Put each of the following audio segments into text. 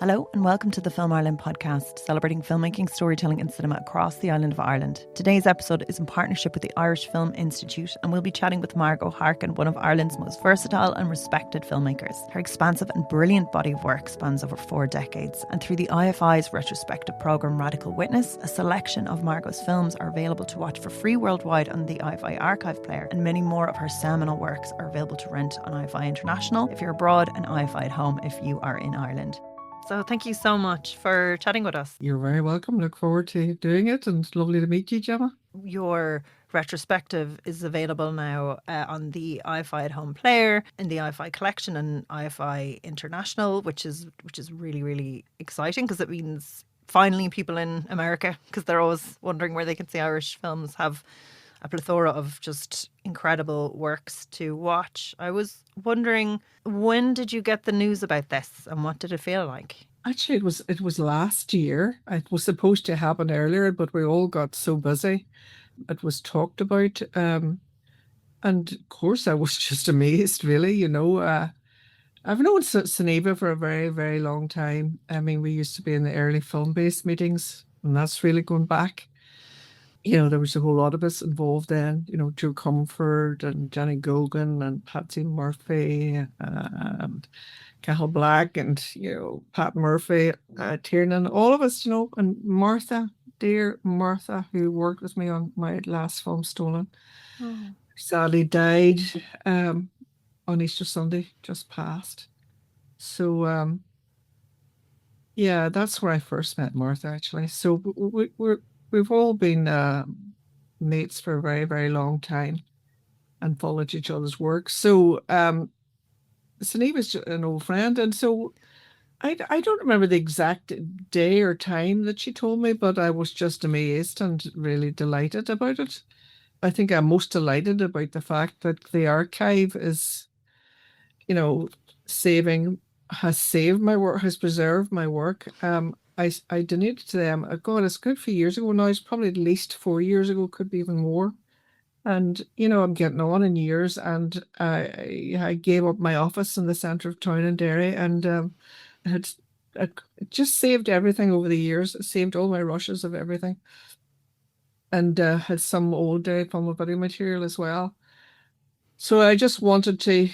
Hello and welcome to the Film Ireland podcast, celebrating filmmaking, storytelling and cinema across the island of Ireland. Today's episode is in partnership with the Irish Film Institute, and we'll be chatting with Margo Harkin, one of Ireland's most versatile and respected filmmakers. Her expansive and brilliant body of work spans over 4 decades, and through the IFI's retrospective programme Radical Witness, a selection of Margo's films are available to watch for free worldwide on the IFI archive player, and many more of her seminal works are available to rent on IFI International if you're abroad, and IFI at home if you are in Ireland. So thank you so much for chatting with us. You're very welcome. Look forward to doing it, and it's lovely to meet you, Gemma. Your retrospective is available now on the IFI at Home player, in the IFI collection and IFI International, which is really, really exciting because it means finally people in America, because they're always wondering where they can see Irish films, have a plethora of just incredible works to watch. I was wondering, when did you get the news about this and what did it feel like? Actually, it was last year. It was supposed to happen earlier, but we all got so busy. It was talked about, and of course, I was just amazed. Really, I've known Sunniva for a very, very long time. I mean, we used to be in the early film-based meetings, and that's really going back. There was a whole lot of us involved then, Joe Comfort and Jenny Gogan and Patsy Murphy and Cathal Black and, Pat Murphy, Tiernan, all of us, and Martha, dear Martha, who worked with me on my last film, Stolen, sadly died on Easter Sunday, just passed. So, yeah, that's where I first met Martha, actually. So we've all been mates for a very, very long time and followed each other's work. So Sunniva's an old friend. And so I don't remember the exact day or time that she told me, but I was just amazed and really delighted about it. I think I'm most delighted about the fact that the archive is, has saved my work, has preserved my work. I donated to them. God, it's good few years ago now. It's probably at least 4 years ago, could be even more. And, I'm getting on in years, and I gave up my office in the centre of town in Derry, and it just saved everything over the years. It saved all my rushes of everything. And had some old film video material as well. So I just wanted to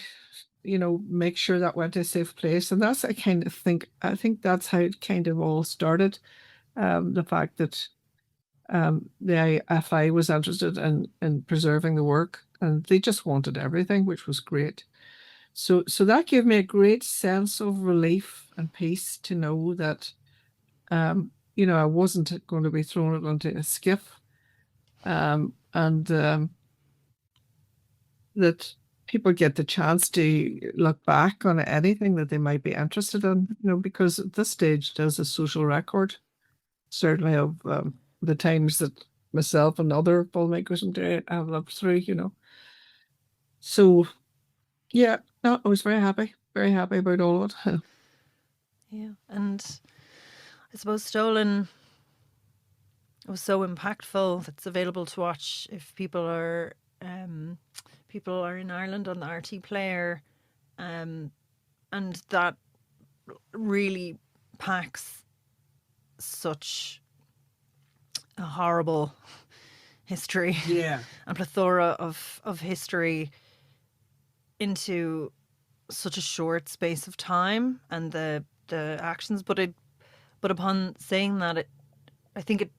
make sure that went to a safe place. And that's, I think that's how it kind of all started. The fact that the IFI was interested in preserving the work, and they just wanted everything, which was great. So that gave me a great sense of relief and peace to know that, I wasn't going to be thrown into a skiff, and that people get the chance to look back on anything that they might be interested in, because at this stage there's a social record, certainly of the times that myself and other filmmakers in Derry have lived through, So, yeah, no, I was very happy about all of it. Yeah, and I suppose Stolen was so impactful. It's available to watch if people are in Ireland on the RT player, and that really packs such a horrible history, and plethora of history into such a short space of time, and the actions. But upon saying that, I think it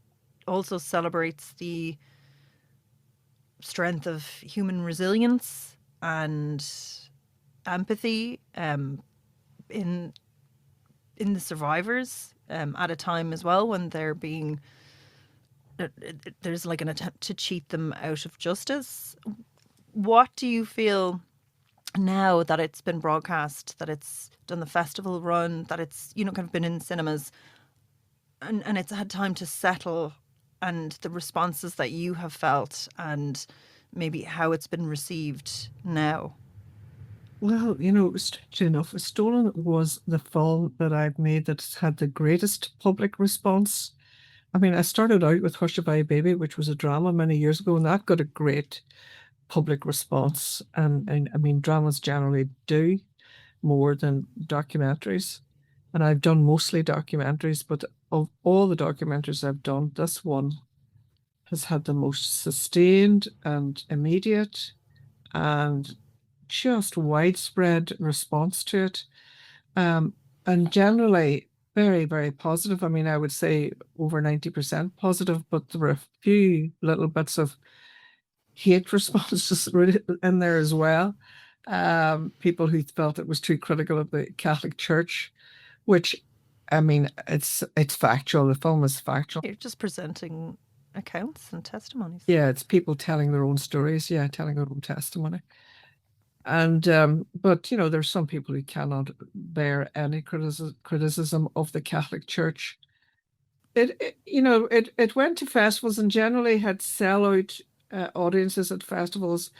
also celebrates the strength of human resilience and empathy in the survivors at a time as well when they're being there's like an attempt to cheat them out of justice. What do you feel now that it's been broadcast, that it's done the festival run, that it's kind of been in cinemas, and it's had time to settle, and the responses that you have felt, and maybe how it's been received now? Well, strangely enough, Stolen was the film that I've made that's had the greatest public response. I mean, I started out with Hushabye Baby, which was a drama many years ago, and that got a great public response. And I mean, dramas generally do more than documentaries. And I've done mostly documentaries, but of all the documentaries I've done, this one has had the most sustained and immediate and just widespread response to it. And generally very, very positive. I mean, I would say over 90% positive, but there were a few little bits of hate responses in there as well. People who felt it was too critical of the Catholic Church, which, I mean, it's factual. The film is factual. You're just presenting accounts and testimonies. Yeah, it's people telling their own stories. Yeah, telling their own testimony. And but you know, there's some people who cannot bear any criticism of the Catholic Church. It went to festivals and generally had sellout audiences at festivals,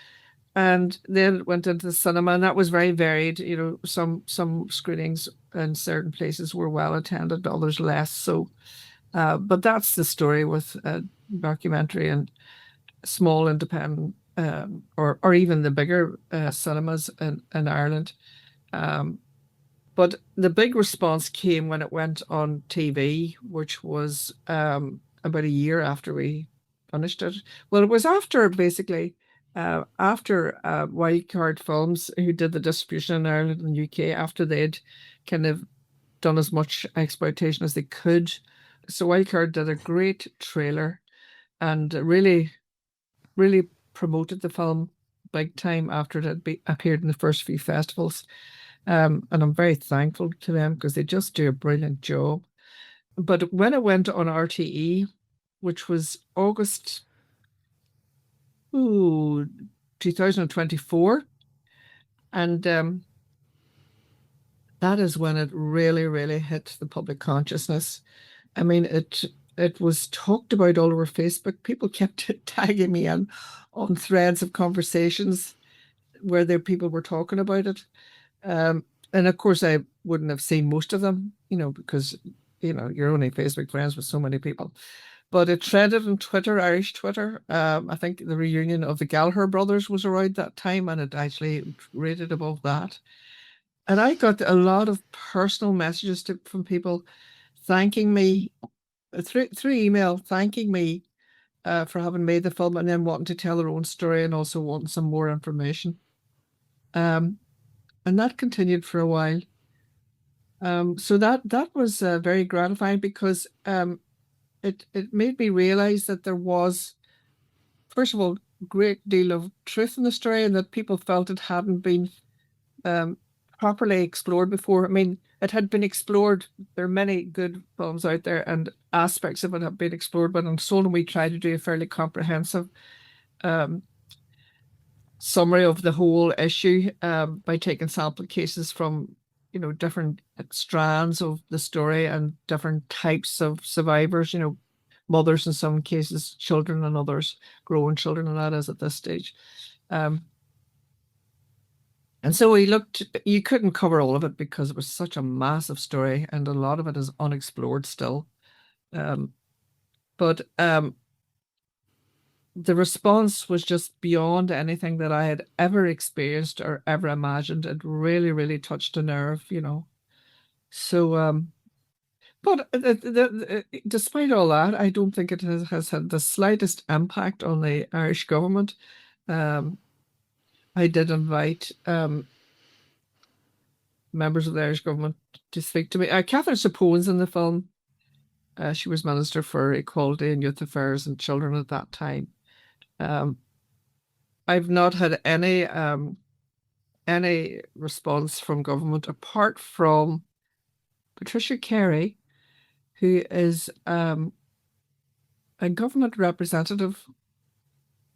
and then it went into the cinema, and that was very varied. You know, some screenings in certain places were well attended, others less so. But that's the story with documentary and small independent or even the bigger cinemas in Ireland. But the big response came when it went on TV, which was about a year after we finished it. Well, it was after basically after Wildcard Films, who did the distribution in Ireland and UK, after they'd kind of done as much exploitation as they could. So Wildcard did a great trailer and really, really promoted the film big time after it had appeared in the first few festivals. And I'm very thankful to them because they just do a brilliant job. But when it went on RTE, which was August 2024, and that is when it really, really hit the public consciousness. I mean, it was talked about all over Facebook. People kept tagging me on threads of conversations where people were talking about it. And of course, I wouldn't have seen most of them, because, you're only Facebook friends with so many people. But it trended on Twitter, Irish Twitter. I think the reunion of the Gallagher brothers was around that time, and it actually rated above that. And I got a lot of personal messages from people thanking me through email, thanking me for having made the film, and then wanting to tell their own story and also wanting some more information. And that continued for a while. So that was very gratifying because it made me realize that there was, first of all, a great deal of truth in the story, and that people felt it hadn't been properly explored before. I mean, it had been explored. There are many good films out there, and aspects of it have been explored. But on Solon, we tried to do a fairly comprehensive summary of the whole issue by taking sample cases from different strands of the story and different types of survivors, mothers in some cases, children and others, growing children, and that is at this stage. And so we looked, you couldn't cover all of it because it was such a massive story and a lot of it is unexplored still. But the response was just beyond anything that I had ever experienced or ever imagined. It really, really touched a nerve, So, but despite all that, I don't think it has had the slightest impact on the Irish government. I did invite members of the Irish government to speak to me. Catherine Sapone's in the film. She was Minister for Equality and Youth Affairs and Children at that time. I've not had any response from government apart from Patricia Carey, who is a government representative,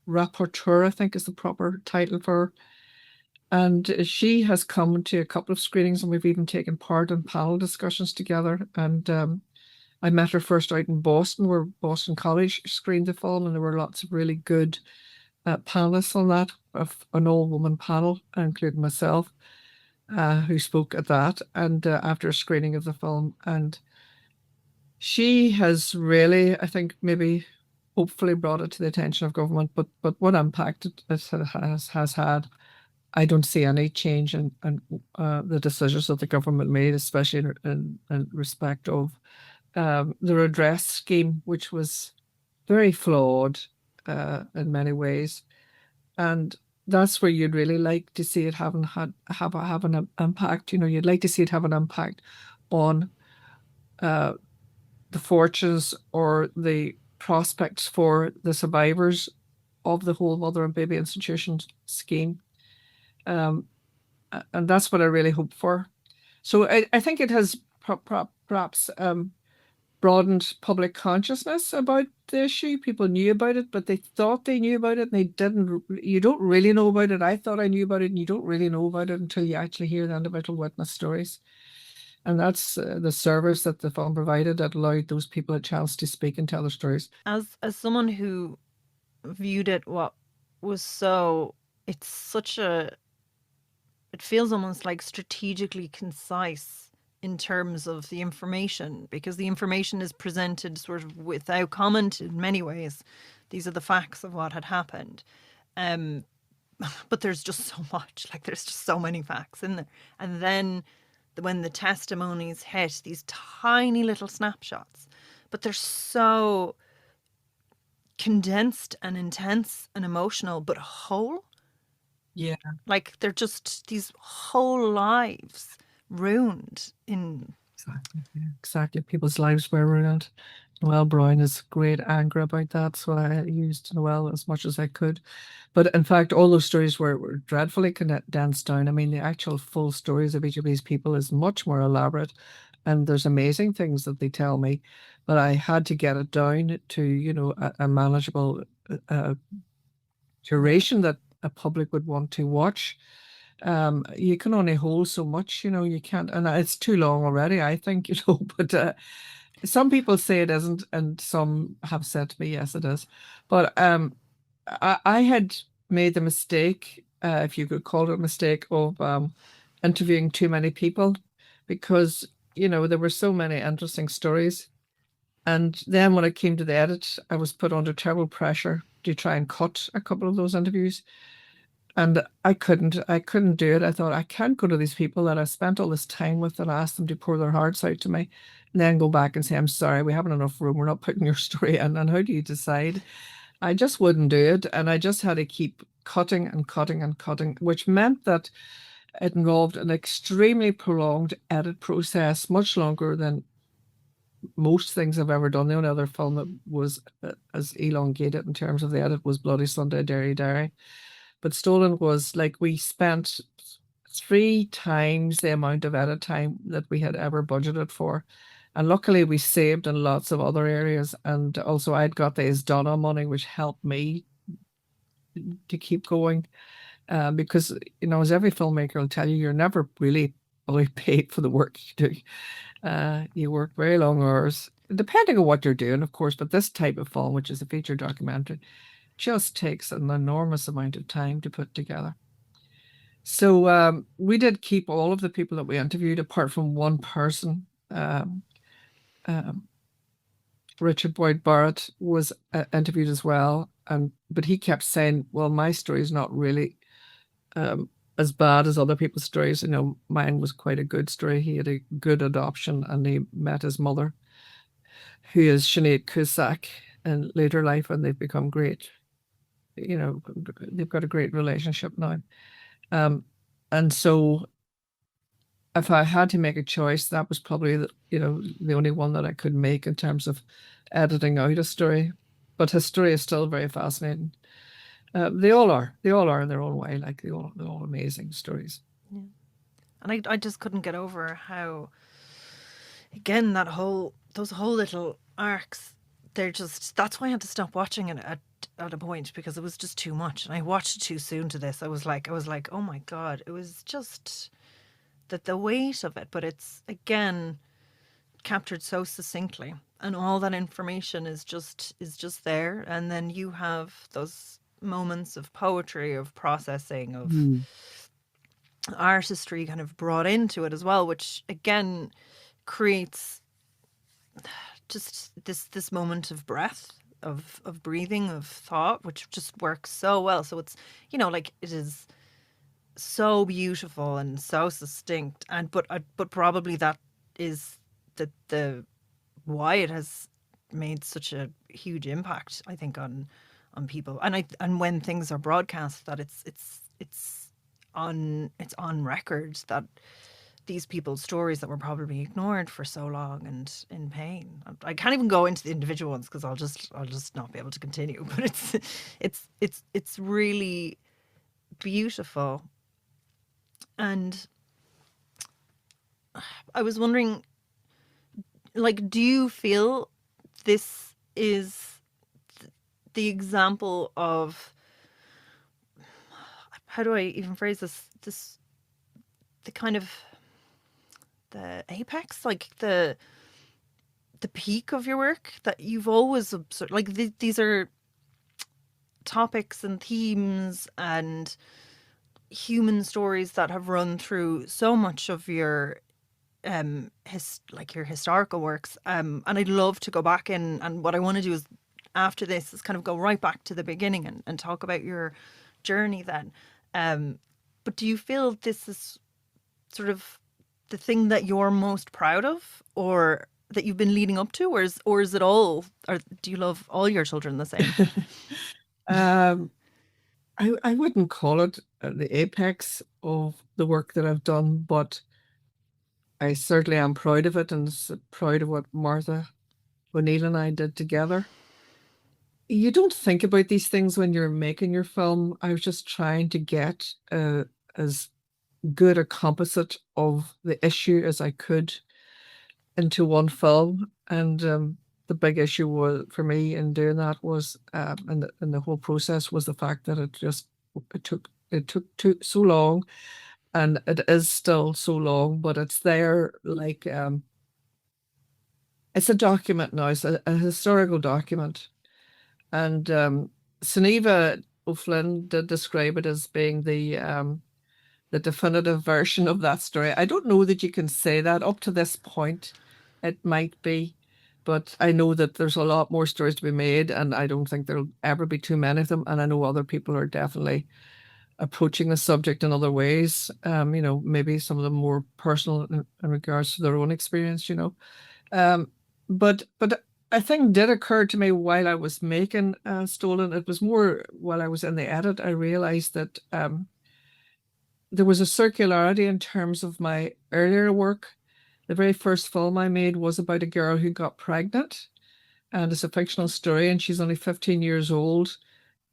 rapporteur, I think is the proper title for her. And she has come to a couple of screenings, and we've even taken part in panel discussions together. And I met her first out in Boston, where Boston College screened the film, and there were lots of really good panelists on that, of an all-woman panel, including myself, who spoke at that, and after a screening of the film. And she has really, I think, maybe hopefully brought it to the attention of government, but what impact it has had I don't see any change in the decisions that the government made, especially in respect of the redress scheme, which was very flawed in many ways. And that's where you'd really like to see it have an impact. You'd like to see it have an impact on uh, the fortunes or the prospects for the survivors of the whole mother and baby institution scheme. Um, and that's what I really hope for. So I think it has perhaps broadened public consciousness about the issue. People knew about it, but they thought they knew about it, and they didn't. You don't really know about it. I thought I knew about it, and you don't really know about it until you actually hear the individual witness stories. And that's the service that the film provided that allowed those people a chance to speak and tell their stories. As someone who viewed it, what was so, it's such a, it feels almost like strategically concise in terms of the information, because the information is presented sort of without comment in many ways. These are the facts of what had happened. Um, but there's just so much, like there's just so many facts in there. And then when the testimonies hit, these tiny little snapshots, but they're so condensed and intense and emotional, but whole. Yeah, Like they're just these whole lives ruined in. exactly. Yeah, exactly. People's lives were ruined. Noel Brown is great anger about that, so I used Noel as much as I could. But in fact, all those stories were dreadfully condensed down. I mean, the actual full stories of each of these people is much more elaborate, and there's amazing things that they tell me. But I had to get it down to, a manageable duration that a public would want to watch. You can only hold so much, you can't, and it's too long already, I think, but some people say it isn't, and some have said to me, yes, it is. But I had made the mistake, if you could call it a mistake, of interviewing too many people because, there were so many interesting stories. And then when it came to the edit, I was put under terrible pressure to try and cut a couple of those interviews. And I couldn't do it. I thought, I can't go to these people that I spent all this time with and ask them to pour their hearts out to me, and then go back and say, I'm sorry, we haven't enough room. We're not putting your story in. And how do you decide? I just wouldn't do it. And I just had to keep cutting and cutting and cutting, which meant that it involved an extremely prolonged edit process, much longer than most things I've ever done. The only other film that was as elongated in terms of the edit was Bloody Sunday, Derry. But Stolen was like we spent 3 times the amount of edit time that we had ever budgeted for. And luckily we saved in lots of other areas. And also I'd got the Donna money, which helped me to keep going. Because, as every filmmaker will tell you, you're never really fully paid for the work you do. You work very long hours, depending on what you're doing, of course. But this type of film, which is a feature documentary, just takes an enormous amount of time to put together. So we did keep all of the people that we interviewed, apart from one person. Richard Boyd Barrett was interviewed as well, but he kept saying, "Well, my story is not really as bad as other people's stories. Mine was quite a good story. He had a good adoption, and he met his mother, who is Sinead Cusack, in later life, and they've become great. They've got a great relationship now. And so if I had to make a choice, that was probably the only one that I could make in terms of editing out a story. But his story is still very fascinating. They all are in their own way. Like they're all amazing stories. Yeah. And I just couldn't get over how, again, those whole little arcs, that's why I had to stop watching it at a point, because it was just too much. And I watched it too soon to this. I was like, oh my God, it was just the weight of it. But it's, again, captured so succinctly. And all that information is just there. And then you have those moments of poetry, of processing, of artistry kind of brought into it as well, which again creates just this moment of breath, of breathing, of thought, which just works so well. So it's, like it is so beautiful and so succinct, and but probably that is the why it has made such a huge impact, I think, on people. And when things are broadcast, that it's on record that these people's stories that were probably ignored for so long and in pain. I can't even go into the individual ones because I'll just not be able to continue. But it's really beautiful. And I was wondering, like, do you feel this is the example of, how do I even phrase this, the kind of the apex, like the peak of your work, that you've always observed, like these are topics and themes and human stories that have run through so much of your like your historical works, and I'd love to go back in, and what I want to do is, after this, is kind of go right back to the beginning and talk about your journey then. But do you feel this is sort of the thing that you're most proud of, or that you've been leading up to, or is it all, or do you love all your children the same? um, I wouldn't call it the apex of the work that I've done, but I certainly am proud of it, and proud of what Martha O'Neill and I did together. You don't think about these things when you're making your film. I was just trying to get as good a composite of the issue as I could into one film. And the big issue was for me in doing that was, and the whole process was the fact that it took so long, and it is still so long, but it's there, like it's a document now. It's a historical document. And Sunniva O'Flynn did describe it as being the definitive version of that story. I don't know that you can say that up to this point. It might be, but I know that there's a lot more stories to be made, and I don't think there'll ever be too many of them. And I know other people are definitely approaching the subject in other ways. Maybe some of them more personal in regards to their own experience. Um, but a thing did occur to me while I was making Stolen. It was more while I was in the edit. I realized that there was a circularity in terms of my earlier work. The very first film I made was about a girl who got pregnant, and it's a fictional story, and she's only 15 years old.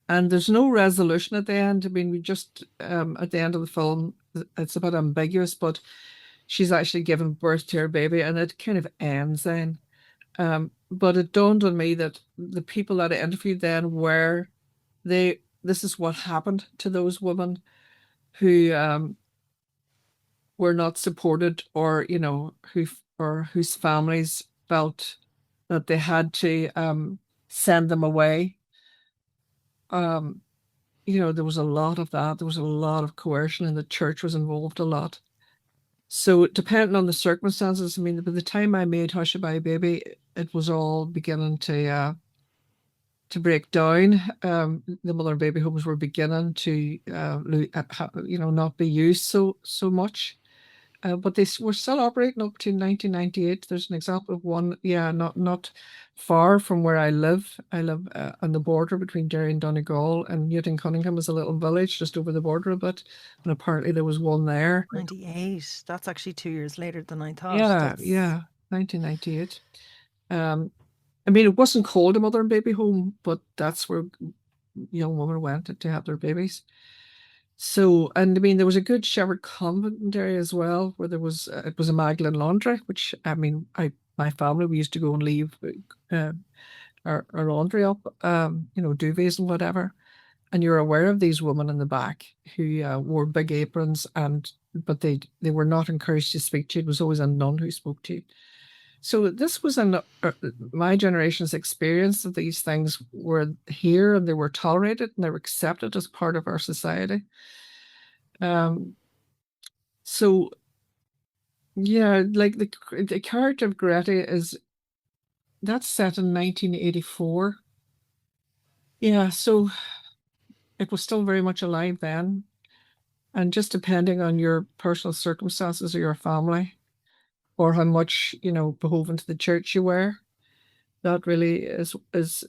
And there's no resolution at the end. I mean, we just, at the end of the film, it's a bit ambiguous, but she's actually given birth to her baby, and it kind of ends then. But it dawned on me that the people that I interviewed then this is what happened to those women who were not supported, or whose families felt that they had to send them away. Um, there was a lot of that. There was a lot of coercion, and the church was involved a lot. So depending on the circumstances, I mean, by the time I made Hushabye Baby, it was all beginning to break down. The mother and baby homes were beginning to not be used so much. But they were still operating up to 1998. There's an example of one, yeah, not far from where I live. I live on the border between Derry and Donegal, and Newton Cunningham is a little village just over the border a bit. And apparently there was one there. 98. That's actually 2 years later than I thought. Yeah, That's yeah, 1998. Um, I mean, it wasn't called a mother and baby home, but that's where young women went to have their babies. So, and I mean, there was a good Shepherd Convent in Derry as well, where it was a Magdalen laundry, which, I mean, my family, we used to go and leave uh, our laundry up, duvets and whatever. And you're aware of these women in the back who wore big aprons, but they were not encouraged to speak to you. It was always a nun who spoke to you. So this was my generation's experience that these things were here, and they were tolerated, and they were accepted as part of our society. Um, so yeah, like the character of Greta that's set in 1984. Yeah, so it was still very much alive then. And just depending on your personal circumstances or your family, or how much, beholden to the church you were, that really is was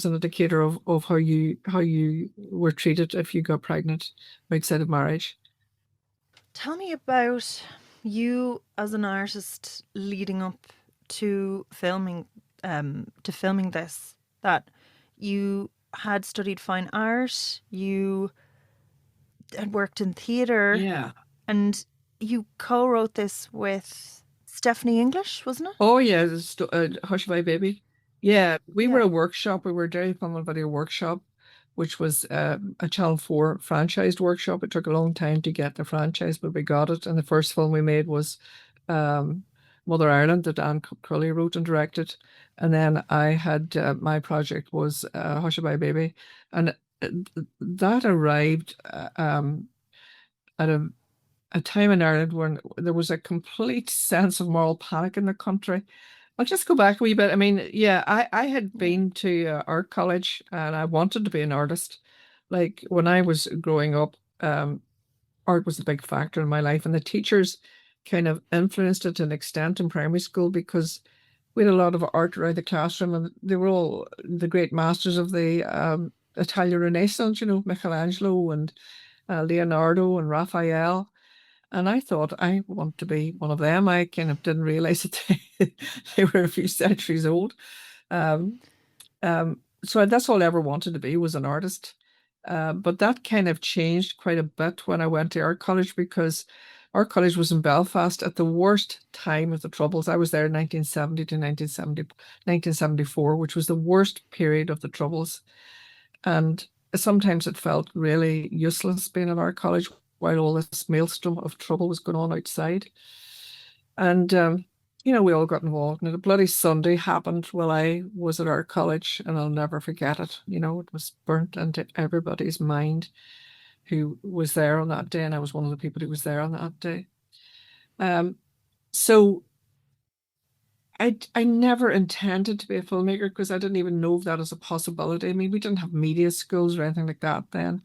an indicator of how you were treated if you got pregnant outside of marriage. Tell me about you as an artist leading up to filming this. That you had studied fine art, you had worked in theatre, Yeah. and you co-wrote this with Stephanie English, wasn't it? Oh yeah, Hush My Baby. Yeah, we were Yeah. a workshop. We were a Derry Film and Video workshop, which was a Channel 4 franchised workshop. It took a long time to get the franchise, but we got it. And the first film we made was um, Mother Ireland that Anne Crowley wrote and directed. And then I had my project was Hush My Baby, and uh, that arrived at a time in Ireland when there was a complete sense of moral panic in the country. I'll just go back a wee bit. I mean, yeah, I had Yeah. been to art college and I wanted to be an artist. Like when I was growing up, art was a big factor in my life, and the teachers kind of influenced it to an extent in primary school because we had a lot of art around the classroom, and they were all the great masters of the Italian Renaissance, Michelangelo and Leonardo and Raphael. And I thought I want to be one of them. I kind of didn't realize that they were a few centuries old. Um, so that's all I ever wanted to be was an artist. But that kind of changed quite a bit when I went to art college because art college was in Belfast at the worst time of the Troubles. I was there in 1970 to 1974, which was the worst period of the Troubles. And sometimes it felt really useless being in art college while all this maelstrom of trouble was going on outside. And, we all got involved. And a bloody Sunday happened while I was at art college, and I'll never forget it. It was burnt into everybody's mind who was there on that day. And I was one of the people who was there on that day. Um, so I never intended to be a filmmaker because I didn't even know of that as a possibility. I mean, we didn't have media schools or anything like that then.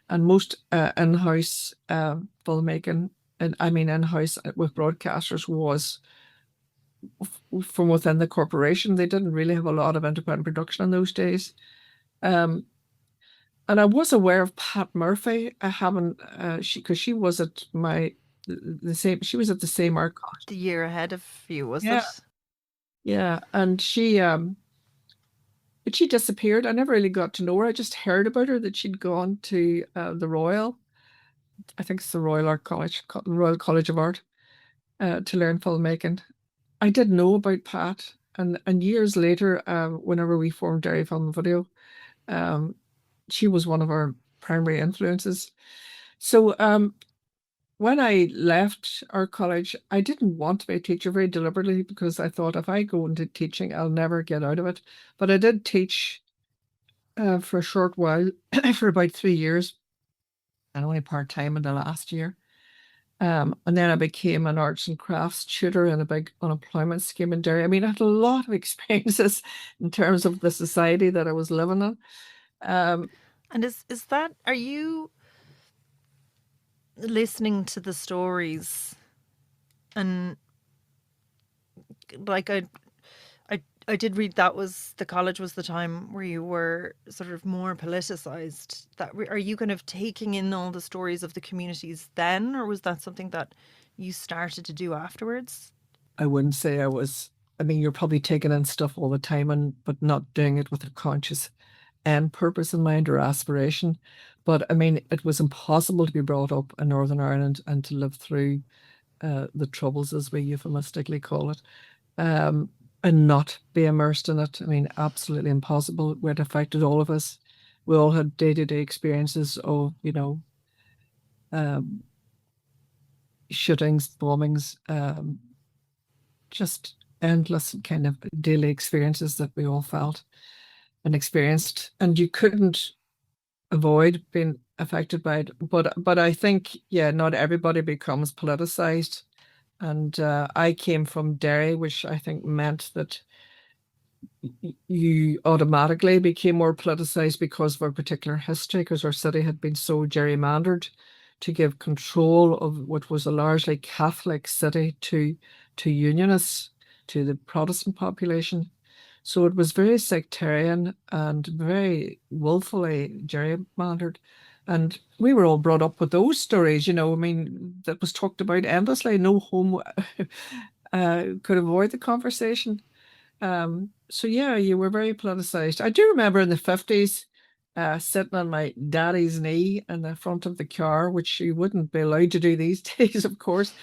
And most in-house filmmaking, and I mean in-house with broadcasters, was from within the corporation. They didn't really have a lot of independent production in those days. Um, and I was aware of Pat Murphy. I haven't, because she was at the same, she was at the same art college. The year ahead of you, was Yeah. it? Yeah. And but she disappeared. I never really got to know her. I just heard about her that she'd gone to the Royal, I think it's the Royal Art College, Royal College of Art, to learn filmmaking. I did know about Pat, and years later, whenever we formed Derry Film and Video, um, she was one of our primary influences. So when I left our college, I didn't want to be a teacher very deliberately because I thought if I go into teaching, I'll never get out of it. But I did teach for a short while, for about 3 years, and only part time in the last year. And then I became an arts and crafts tutor in a big unemployment scheme in Derry. I mean, I had a lot of experiences in terms of the society that I was living in. Um, And is that, are you listening to the stories and like I did read that was the college was the time where you were sort of more politicized. Are you kind of taking in all the stories of the communities then, or was that something that you started to do afterwards? I wouldn't say I was. I mean, you're probably taking in stuff all the time, but not doing it with a conscious end purpose in mind or aspiration. But I mean, it was impossible to be brought up in Northern Ireland and to live through the troubles, as we euphemistically call it, um, and not be immersed in it. I mean, absolutely impossible. It affected all of us. We all had day-to-day experiences of, um, shootings, bombings, just endless kind of daily experiences that we all felt and experienced. And you couldn't avoid being affected by it. But I think, yeah, not everybody becomes politicized. And I came from Derry, which I think meant that you automatically became more politicized because of our particular history, because our city had been so gerrymandered. to give control of what was a largely Catholic city to Unionists, to the Protestant population. So it was very sectarian and very willfully gerrymandered. And we were all brought up with those stories, you know, I mean, that was talked about endlessly. No home could avoid the conversation. So yeah, you were very politicized. I do remember in the 50s sitting on my daddy's knee in the front of the car, which you wouldn't be allowed to do these days, of course.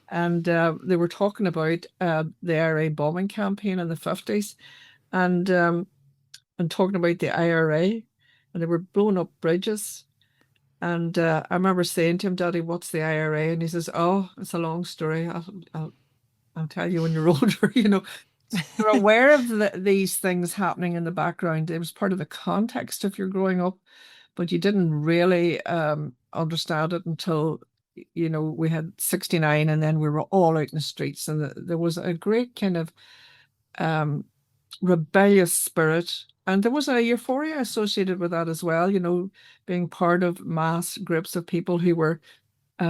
And they were talking about the IRA bombing campaign in the 50s and talking about the IRA, and they were blowing up bridges. And I remember saying to him, Daddy, what's the IRA? And he says, oh, it's a long story. I'll tell you when you're older, you know. You're aware of these things happening in the background. It was part of the context of your growing up, but you didn't really understand it until, you know, we had 69 and then we were all out in the streets. And there was a great kind of rebellious spirit. And there was a euphoria associated with that as well, you know, being part of mass groups of people who were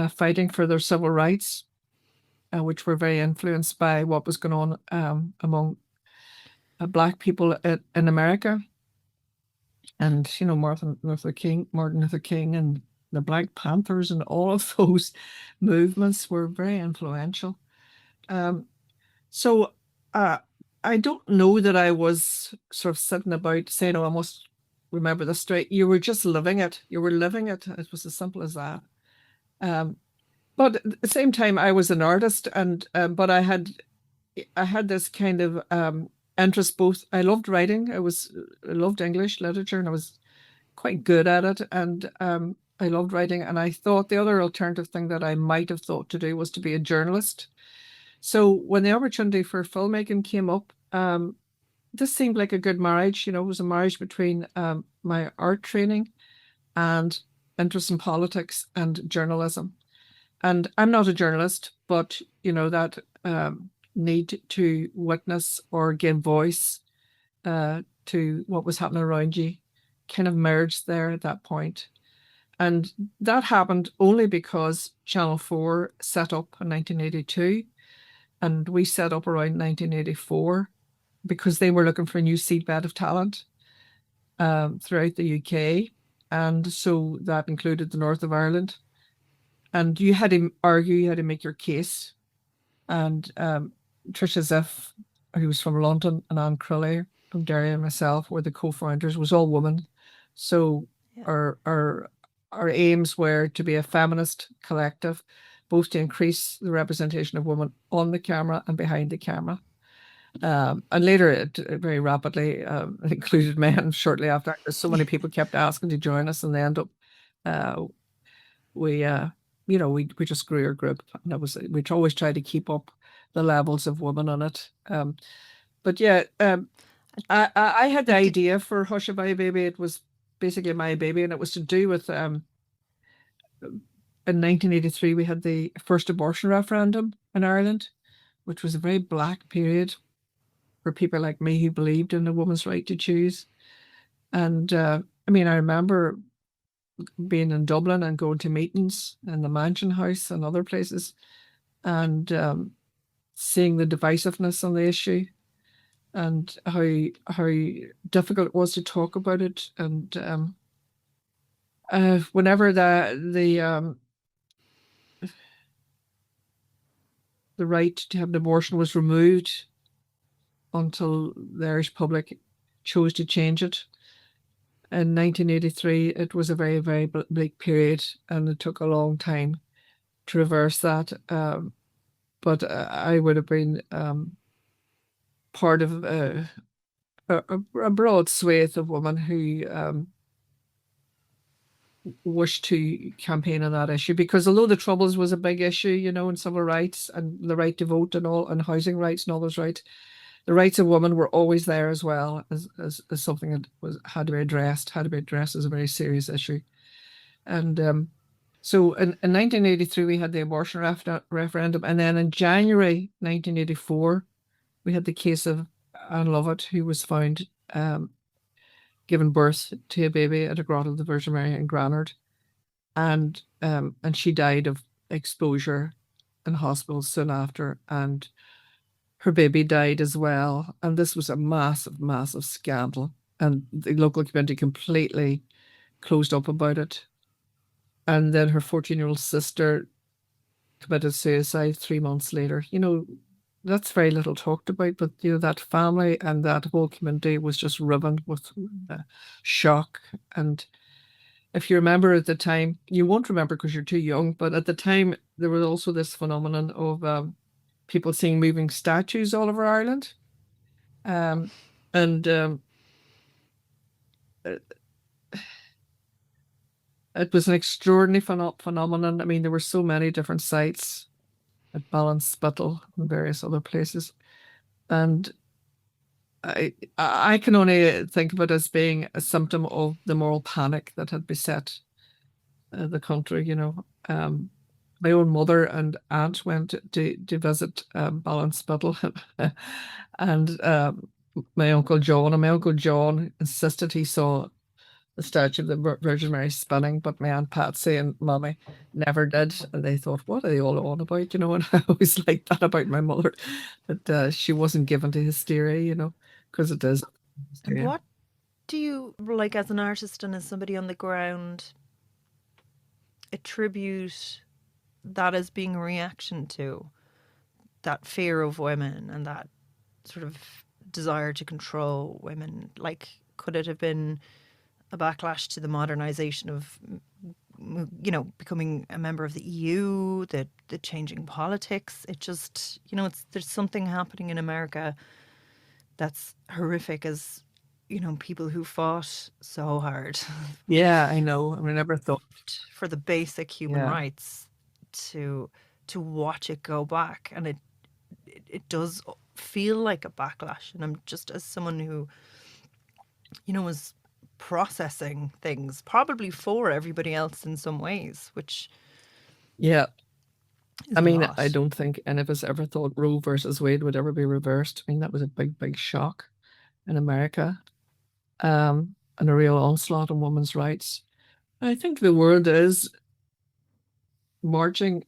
fighting for their civil rights, which were very influenced by what was going on among Black people in America. And, you know, Martin Luther King and the Black Panthers and all of those movements were very influential. So I don't know that I was sort of sitting about saying, oh, I must remember this straight. You were just living it. You were living it. It was as simple as that. But at the same time, I was an artist, and but I had this kind of interest. Both I loved writing. I loved English literature, and I was quite good at it. And I loved writing, and I thought the other alternative thing that I might have thought to do was to be a journalist. So when the opportunity for filmmaking came up, this seemed like a good marriage. You know, it was a marriage between my art training and interest in politics and journalism. And I'm not a journalist, but, you know, that need to witness or give voice to what was happening around you kind of merged there at that point. And that happened only because Channel 4 set up in 1982 and we set up around 1984 because they were looking for a new seedbed of talent throughout the UK. And so that included the north of Ireland. And you had to argue, you had to make your case. And Tricia Ziff, who was from London, and Anne Crilley from Derry, and myself were the co-founders, was all women. So yeah. Our aims were to be a feminist collective, both to increase the representation of women on the camera and behind the camera. And later, it very rapidly included men shortly after, because so many people kept asking to join us, and they end up, we just grew our group, and we always try to keep up the levels of women on it. But yeah, I had the idea for Hushabye Baby. It was basically my baby, and it was to do with in 1983 we had the first abortion referendum in Ireland, which was a very black period for people like me who believed in a woman's right to choose. And I mean, I remember being in Dublin and going to meetings in the Mansion House and other places, and seeing the divisiveness on the issue and how difficult it was to talk about it. And whenever the right to have an abortion was removed until the Irish public chose to change it in 1983, it was a very, very bleak period, and it took a long time to reverse that. But I would have been part of a broad swathe of women who wished to campaign on that issue, because although the Troubles was a big issue, you know, in civil rights and the right to vote and all, and housing rights and all those rights, the rights of women were always there as well as something that had to be addressed as a very serious issue. And so in 1983 we had the abortion referendum, and then in January 1984 we had the case of Anne Lovett, who was found giving birth to a baby at a grotto of the Virgin Mary in Granard. and she died of exposure in hospital soon after, and her baby died as well. And this was a massive, massive scandal, and the local community completely closed up about it. And then her 14-year-old sister committed suicide 3 months later. That's very little talked about, but that family and that whole community was just riven with shock. And if you remember at the time, you won't remember because you're too young, but at the time there was also this phenomenon of people seeing moving statues all over Ireland. And it, it was an extraordinary phenomenon. I mean, there were so many different sites at Ballinspittle and various other places. And I can only think of it as being a symptom of the moral panic that had beset the country. My own mother and aunt went to visit Ballinspittle, and my uncle John. And my uncle John insisted he saw the statue of the Virgin Mary spinning, but my Aunt Patsy and Mummy never did. And they thought, what are they all on about? And I always liked that about my mother, that she wasn't given to hysteria, because it is And hysteria. what do you, like, as an artist and as somebody on the ground, attribute that as being a reaction to that fear of women and that sort of desire to control women? Like, could it have been a backlash to the modernization of, becoming a member of the EU, the changing politics? It just, there's something happening in America that's horrific, as people who fought so hard Yeah, I know. I never thought. for the basic human Yeah, rights, to watch it go back. And it does feel like a backlash. And I'm just, as someone who was processing things probably for everybody else in some ways, which yeah. I is a mean, I lot. don't think any of us ever thought Roe versus Wade would ever be reversed. I mean, that was a big, big shock in America, and a real onslaught on women's rights. I think the world is marching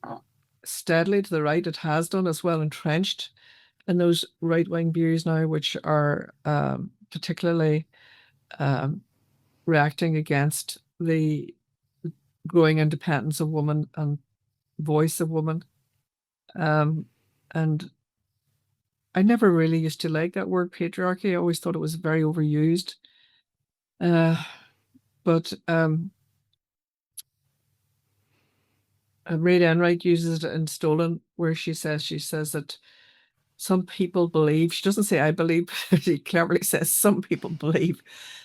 steadily to the right. It has done, as well entrenched in those right wing views now, which are particularly um, reacting against the growing independence of women and voice of women. Um, and I never really used to like that word patriarchy. I always thought it was very overused. Uh, but Maid Enright uses it in Stolen, where she says that some people believe, she doesn't say I believe, she cleverly says some people believe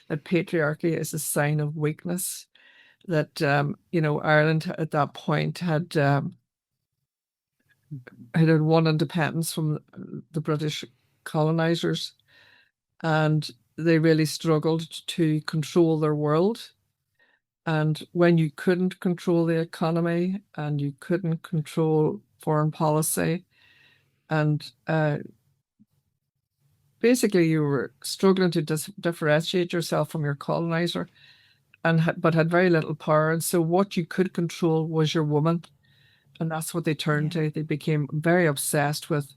that patriarchy is a sign of weakness. That Ireland at that point had won independence from the British colonizers, and they really struggled to control their world. And when you couldn't control the economy and you couldn't control foreign policy, and basically you were struggling to differentiate yourself from your colonizer, but had very little power. And so what you could control was your woman, and that's what they turned Yeah. to. They became very obsessed with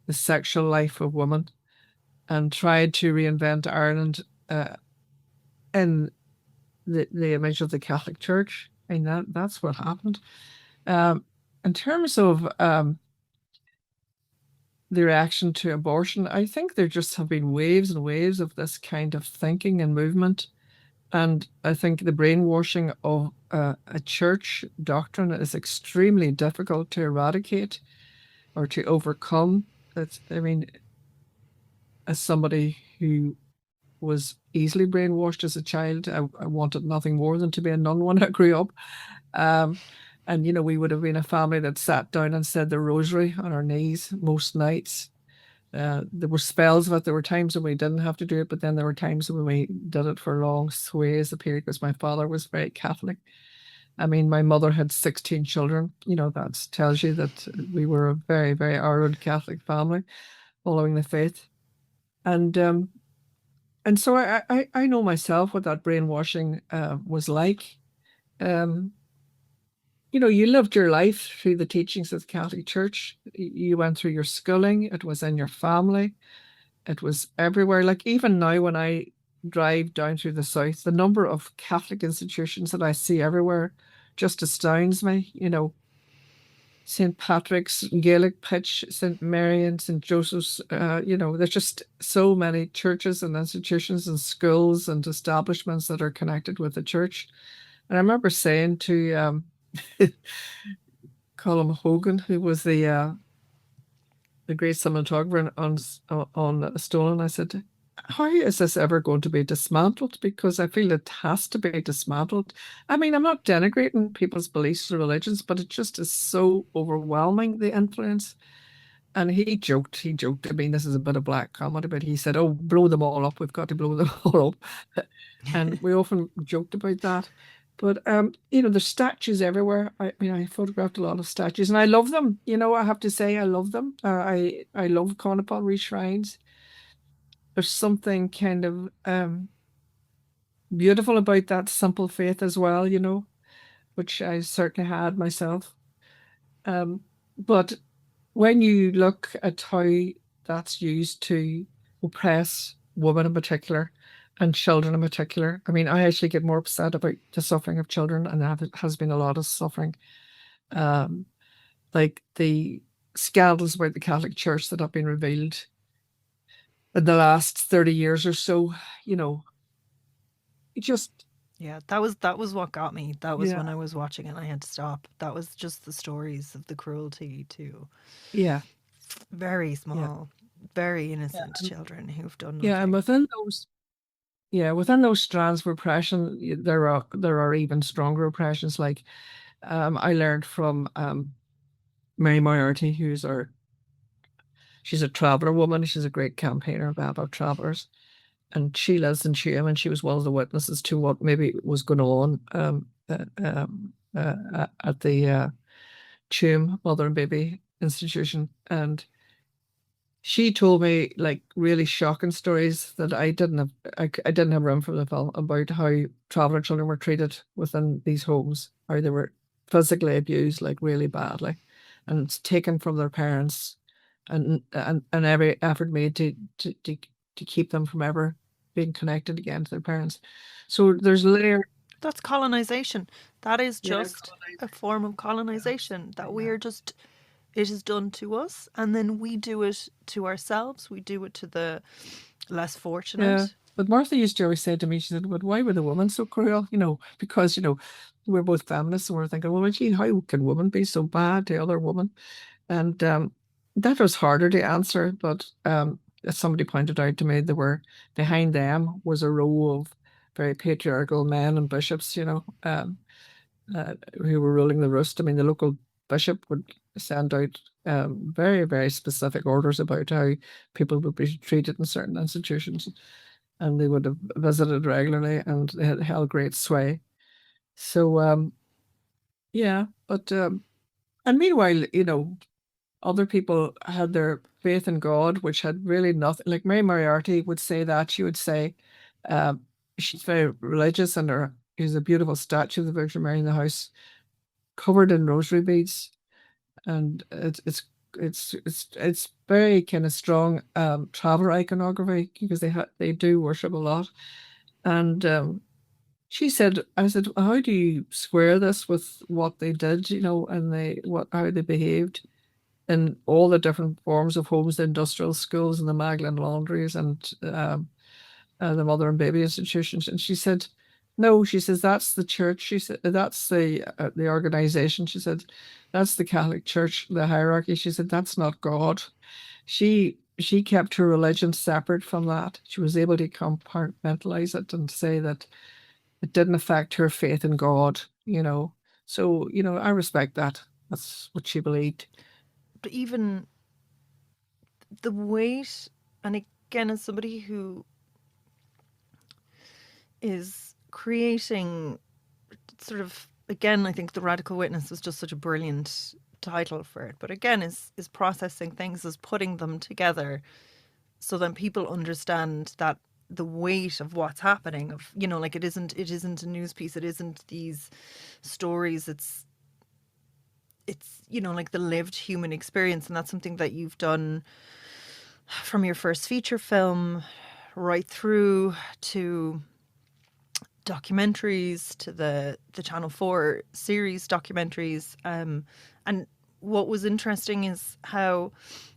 the sexual life of women and tried to reinvent Ireland in the image of the Catholic Church. And that's what happened. Um, in terms of the reaction to abortion, I think there just have been waves and waves of this kind of thinking and movement. And I think the brainwashing of a church doctrine is extremely difficult to eradicate or to overcome. I mean, as somebody who was easily brainwashed as a child, I wanted nothing more than to be a nun when I grew up. Um, and, we would have been a family that sat down and said the rosary on our knees most nights. There were spells of it. There were times when we didn't have to do it, but then there were times when we did it for long sways of period, because my father was very Catholic. I mean, my mother had 16 children. That tells you that we were a very, very ardent Catholic family following the faith. And so I know myself what that brainwashing was like. Um, you lived your life through the teachings of the Catholic Church. You went through your schooling. It was in your family. It was everywhere. Like even now, when I drive down through the south, the number of Catholic institutions that I see everywhere just astounds me. St. Patrick's, Gaelic Pitch, St. Marian, St. Joseph's. There's just so many churches and institutions and schools and establishments that are connected with the church. And I remember saying to Colin Hogan, who was the great cinematographer on Stolen, I said, how is this ever going to be dismantled? Because I feel it has to be dismantled. I mean, I'm not denigrating people's beliefs or religions, but it just is so overwhelming, the influence. And he joked. I mean, this is a bit of black comedy, but he said, "Oh, blow them all up. We've got to blow them all up." And we often joked about that. But there's statues everywhere. I mean, I photographed a lot of statues, and I love them. I have to say, I love them. I love Conopon shrines. There's something kind of beautiful about that simple faith as well. Which I certainly had myself. But when you look at how that's used to oppress women in particular and children in particular, I mean, I actually get more upset about the suffering of children, and there has been a lot of suffering. Um, like the scandals about the Catholic Church that have been revealed in the last 30 years or so, it just, Yeah, that was what got me. That was yeah, when I was watching it and I had to stop. That was just the stories of the cruelty to yeah, very yeah, small, very yeah, innocent children who've done yeah. And nothing. within those strands of oppression, there are even stronger oppressions. Like I learned from Mary Moriarty, she's a traveller woman. She's a great campaigner about travellers, and she lives in Tuam, and she was one of the witnesses to what maybe was going on at the Tuam Mother and Baby Institution, and she told me like really shocking stories that I didn't have. I didn't have room for the film about how traveller children were treated within these homes, how they were physically abused like really badly, and taken from their parents, and every effort made to keep them from ever being connected again to their parents. So there's layer. That's colonization. That is Yeah, just a form of colonization that we yeah. are just, it is done to us and then we do it to ourselves. We do it to the less Yeah. fortunate. But Martha used to always say to me, she said, "But why were the women so cruel?" Because, we're both feminists and we're thinking, well, gee, how can women be so bad to other women? And that was harder to answer. But as somebody pointed out to me, behind them was a row of very patriarchal men and bishops, who were ruling the roost. I mean, the local bishop would send out very, very specific orders about how people would be treated in certain institutions, and they would have visited regularly, and they had held great sway. So, yeah, but and meanwhile, other people had their faith in God, which had really nothing. Like Mary Moriarty would say that she would say, um, she's very religious, and there's a beautiful statue of the Virgin Mary in the house, covered in rosary beads, and it's very kind of strong traveler iconography, because they do worship a lot. And she said, I said, how do you square this with what they did, and how they behaved in all the different forms of homes, the industrial schools and the Magdalen laundries, and the mother and baby institutions. And she said, no, she says, that's the church. She said, that's the organization. She said, that's the Catholic Church, the hierarchy. She said, that's not God. She kept her religion separate from that. She was able to compartmentalize it and say that it didn't affect her faith in God. So, I respect that. That's what she believed. But even the weight, and again, as somebody who is creating sort of, again, I think The Radical Witness was just such a brilliant title for it. But again, is processing things, is putting them together so then people understand that the weight of what's happening, of like it isn't a news piece, it isn't these stories, it's it's, you know, like the lived human experience, and that's something that you've done from your first feature film right through to documentaries, to the Channel 4 series documentaries. And what was interesting is how,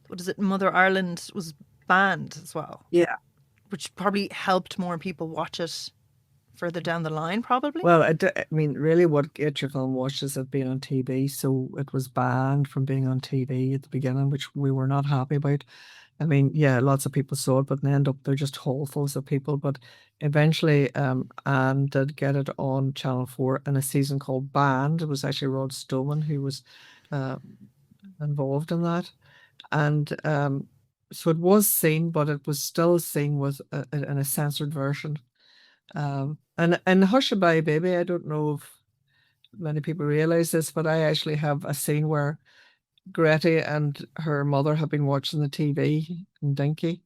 what is it, Mother Ireland was banned as well, Yeah. which probably helped more people watch it further down the line, probably. Well, I mean, really, what Get Your Film watched is it being on TV, so it was banned from being on TV at the beginning, which we were not happy about. I mean, yeah, lots of people saw it, but they end up they're just holefuls of people. But eventually, Anne did get it on Channel 4 in a season called Band. It was actually Rod Stillman who was uh, involved in that, and so it was seen, but it was still seen with in a censored version. And Hushabye Baby, I don't know if many people realize this, but I actually have a scene where Gretty and her mother have been watching the TV in Dinky,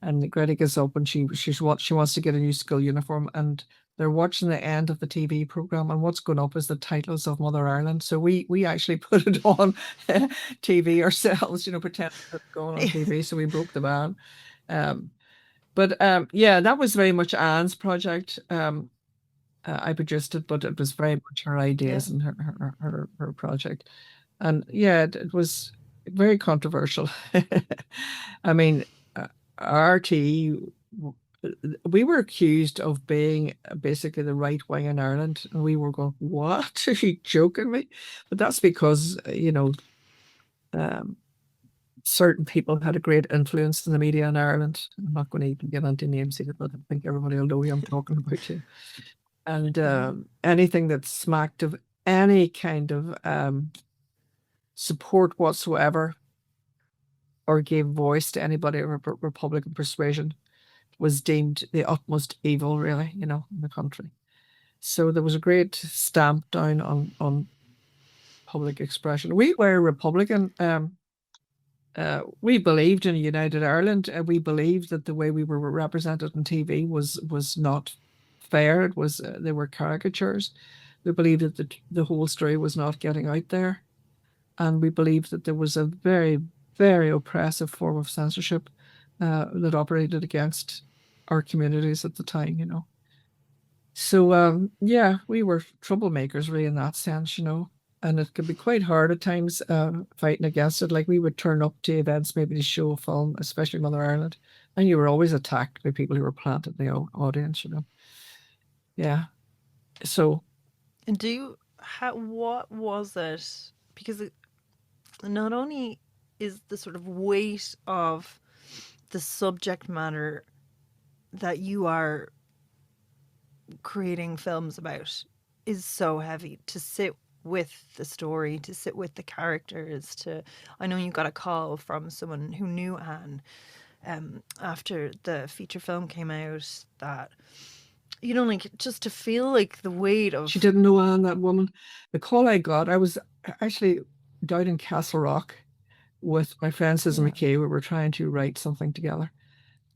and Gretty gets up and she wants to get a new school uniform, and they're watching the end of the TV program, and what's going up is the titles of Mother Ireland. So we actually put it on TV ourselves, you know, pretending it's going on TV. So we broke the ban. Um, but yeah, that was very much Anne's project. I produced it, but it was very much her Yeah. ideas and her project. And yeah, it was very controversial. I mean, RT, we were accused of being basically the right wing in Ireland, and we were going, "What? Are you joking me?" But that's because, you know, um, certain people had a great influence in the media in Ireland. I'm not going to even get into names here, but I think everybody will know who I'm talking about you. And anything that smacked of any kind of support whatsoever or gave voice to anybody of Republican persuasion was deemed the utmost evil, really, you know, in the country. So there was a great stamp down on public expression. We were Republican. We believed in a united Ireland. We believed that the way we were represented on TV was not fair. It was they were caricatures. We believed that the whole story was not getting out there, and we believed that there was a very, very oppressive form of censorship that operated against our communities at the time, you know. So yeah, we were troublemakers really in that sense, you know. And it could be quite hard at times fighting against it. Like we would turn up to events, maybe to show a film, especially Mother Ireland, and you were always attacked by people who were planted in the audience, you know. Yeah. So And what was it? Because not only is the sort of weight of the subject matter that you are creating films about is so heavy, to sit with the story, to sit with the characters. To, I know you got a call from someone who knew Anne after the feature film came out, that, you know, like just to feel like the weight she of. didn't know Anne, that woman. The call I got, I was actually down in Castle Rock with my friend Susan Yeah. McKay. We were trying to write something together.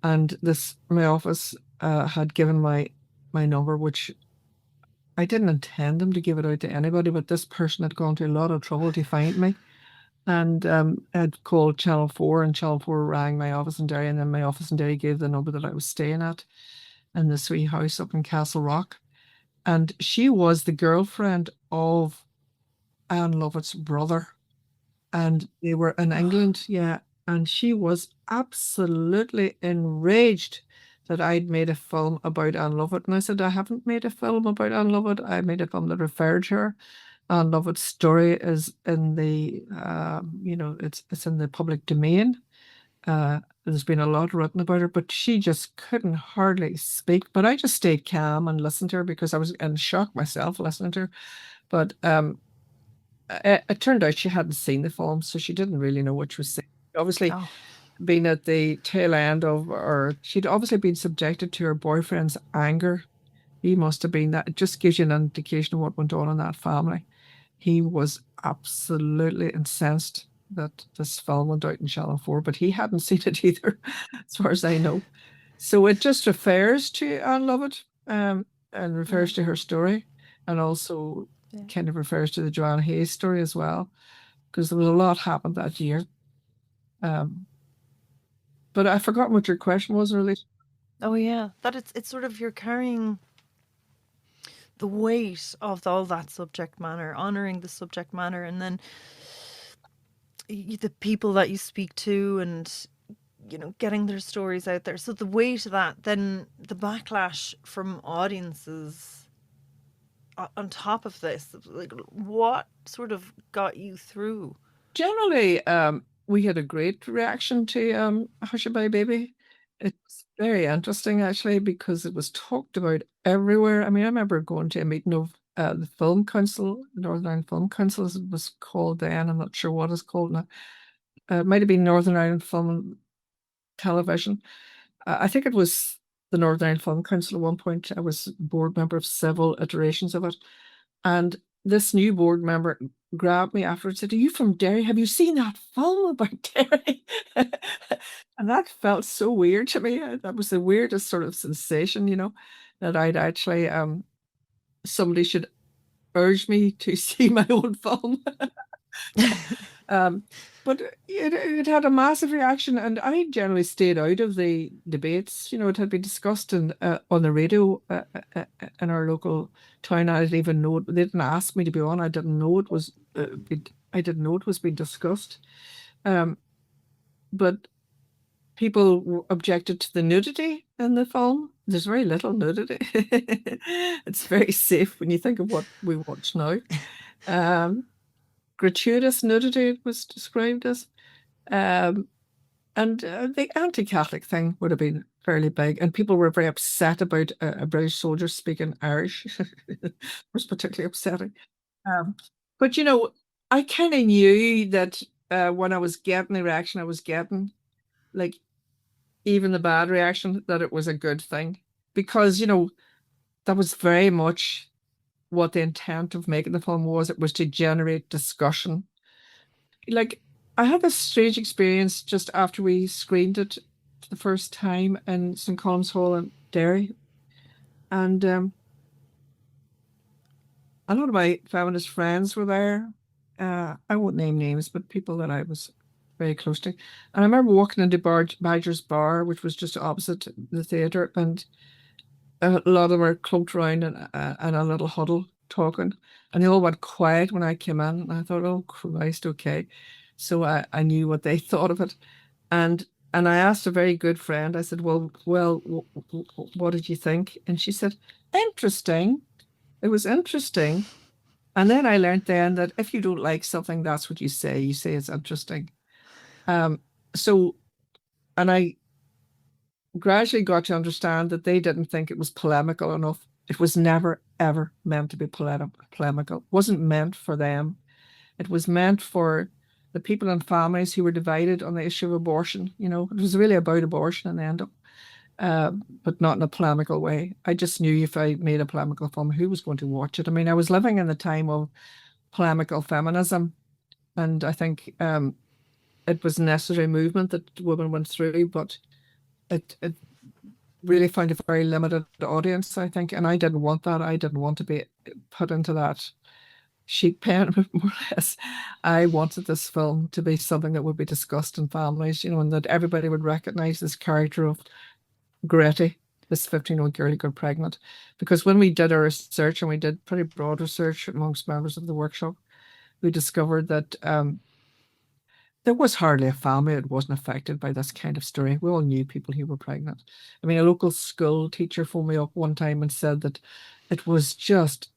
And my office had given my number, which I didn't intend them to give it out to anybody, but this person had gone to a lot of trouble to find me. And had called Channel 4, and Channel 4 rang my office in Derry, and then my office in Derry gave the number that I was staying at in this wee house up in Castle Rock. And she was the girlfriend of Anne Lovett's brother, and they were in England, yeah. And she was absolutely enraged that I'd made a film about Anne Lovett. And I said, I haven't made a film about Anne Lovett. I made a film that referred to her. Anne Lovett's story is in the, you know, it's in the public domain. There's been a lot written about her, but she just couldn't hardly speak. But I just stayed calm and listened to her because I was in shock myself listening to her. But it turned out she hadn't seen the film, so she didn't really know what she was saying. Obviously, Oh, been at the tail end of, or she'd obviously been subjected to her boyfriend's anger. He must have been that. It just gives you an indication of what went on in that family. He was absolutely incensed that this film went out in Channel 4, but he hadn't seen it either, as far as I know. So it just refers to Anne Lovett and yeah, refers to her story, and also yeah. kind of refers to the Joanna Hayes story as well. because there was a lot happened that year. Um, but I forgot what your question was really. Oh yeah, that it's sort of you're carrying the weight of all that subject matter, honoring the subject matter, and then the people that you speak to, and getting their stories out there. So the weight of that, then the backlash from audiences on top of this, like what sort of got you through? Generally, we had a great reaction to Hushabye Baby. It's very interesting actually because it was talked about everywhere. I mean, I remember going to a meeting of the Film Council, Northern Ireland Film Council, as it was called then. I'm not sure what it's called now. It might have been Northern Ireland Film and Television. I think it was the Northern Ireland Film Council at one point. I was board member of several iterations of it. And this new board member grabbed me afterwards and said, "Are you from Derry? Have you seen that film about Derry?" And that felt so weird to me. That was the weirdest sort of sensation, that I'd actually somebody should urge me to see my own film. Um, but it had a massive reaction, and I generally stayed out of the debates. It had been discussed on the radio in our local town. I didn't even know it. They didn't ask me to be on. I didn't know it was. I didn't know it was being discussed. Um, but people objected to the nudity in the film. There's very little nudity. It's very safe when you think of what we watch now. Um, Gratuitous nudity it was described as. Um, and the anti-Catholic thing would have been fairly big, and people were very upset about a British soldier speaking Irish. It was particularly upsetting. Um, but I kind of knew that when I was getting the reaction I was getting, like even the bad reaction, that it was a good thing because that was very much what the intent of making the film was. It was to generate discussion. Like I had this strange experience just after we screened it for the first time in St. Colum's Hall in Derry. And a lot of my feminist friends were there. I won't name names, but people that I was very close to. And I remember walking into Badger's Bar, which was just opposite the theatre, and a lot of them were clumped around in a little huddle talking. And they all went quiet when I came in. And I thought, oh, Christ, okay. So I knew what they thought of it. And I asked a very good friend, I said, well, what did you think? And she said, interesting. It was interesting. And then I learned then that if you don't like something, that's what you say. You say it's interesting. Um, so, and I gradually got to understand that they didn't think it was polemical enough. It was never, ever meant to be polemical. It wasn't meant for them. It was meant for the people and families who were divided on the issue of abortion. It was really about abortion in the end, but not in a polemical way. I just knew if I made a polemical film, who was going to watch it? I mean, I was living in the time of polemical feminism, and I think it was a necessary movement that women went through, but it really found a very limited audience, I think, and I didn't want that. I didn't want to be put into that sheep pen, more or less. I wanted this film to be something that would be discussed in families, and that everybody would recognize this character of Gretty, this 15-year-old girl who got pregnant. Because when we did our research, and we did pretty broad research amongst members of the workshop, we discovered that there was hardly a family that wasn't affected by this kind of story. We all knew people who were pregnant. I mean, a local school teacher phoned me up one time and said that it was just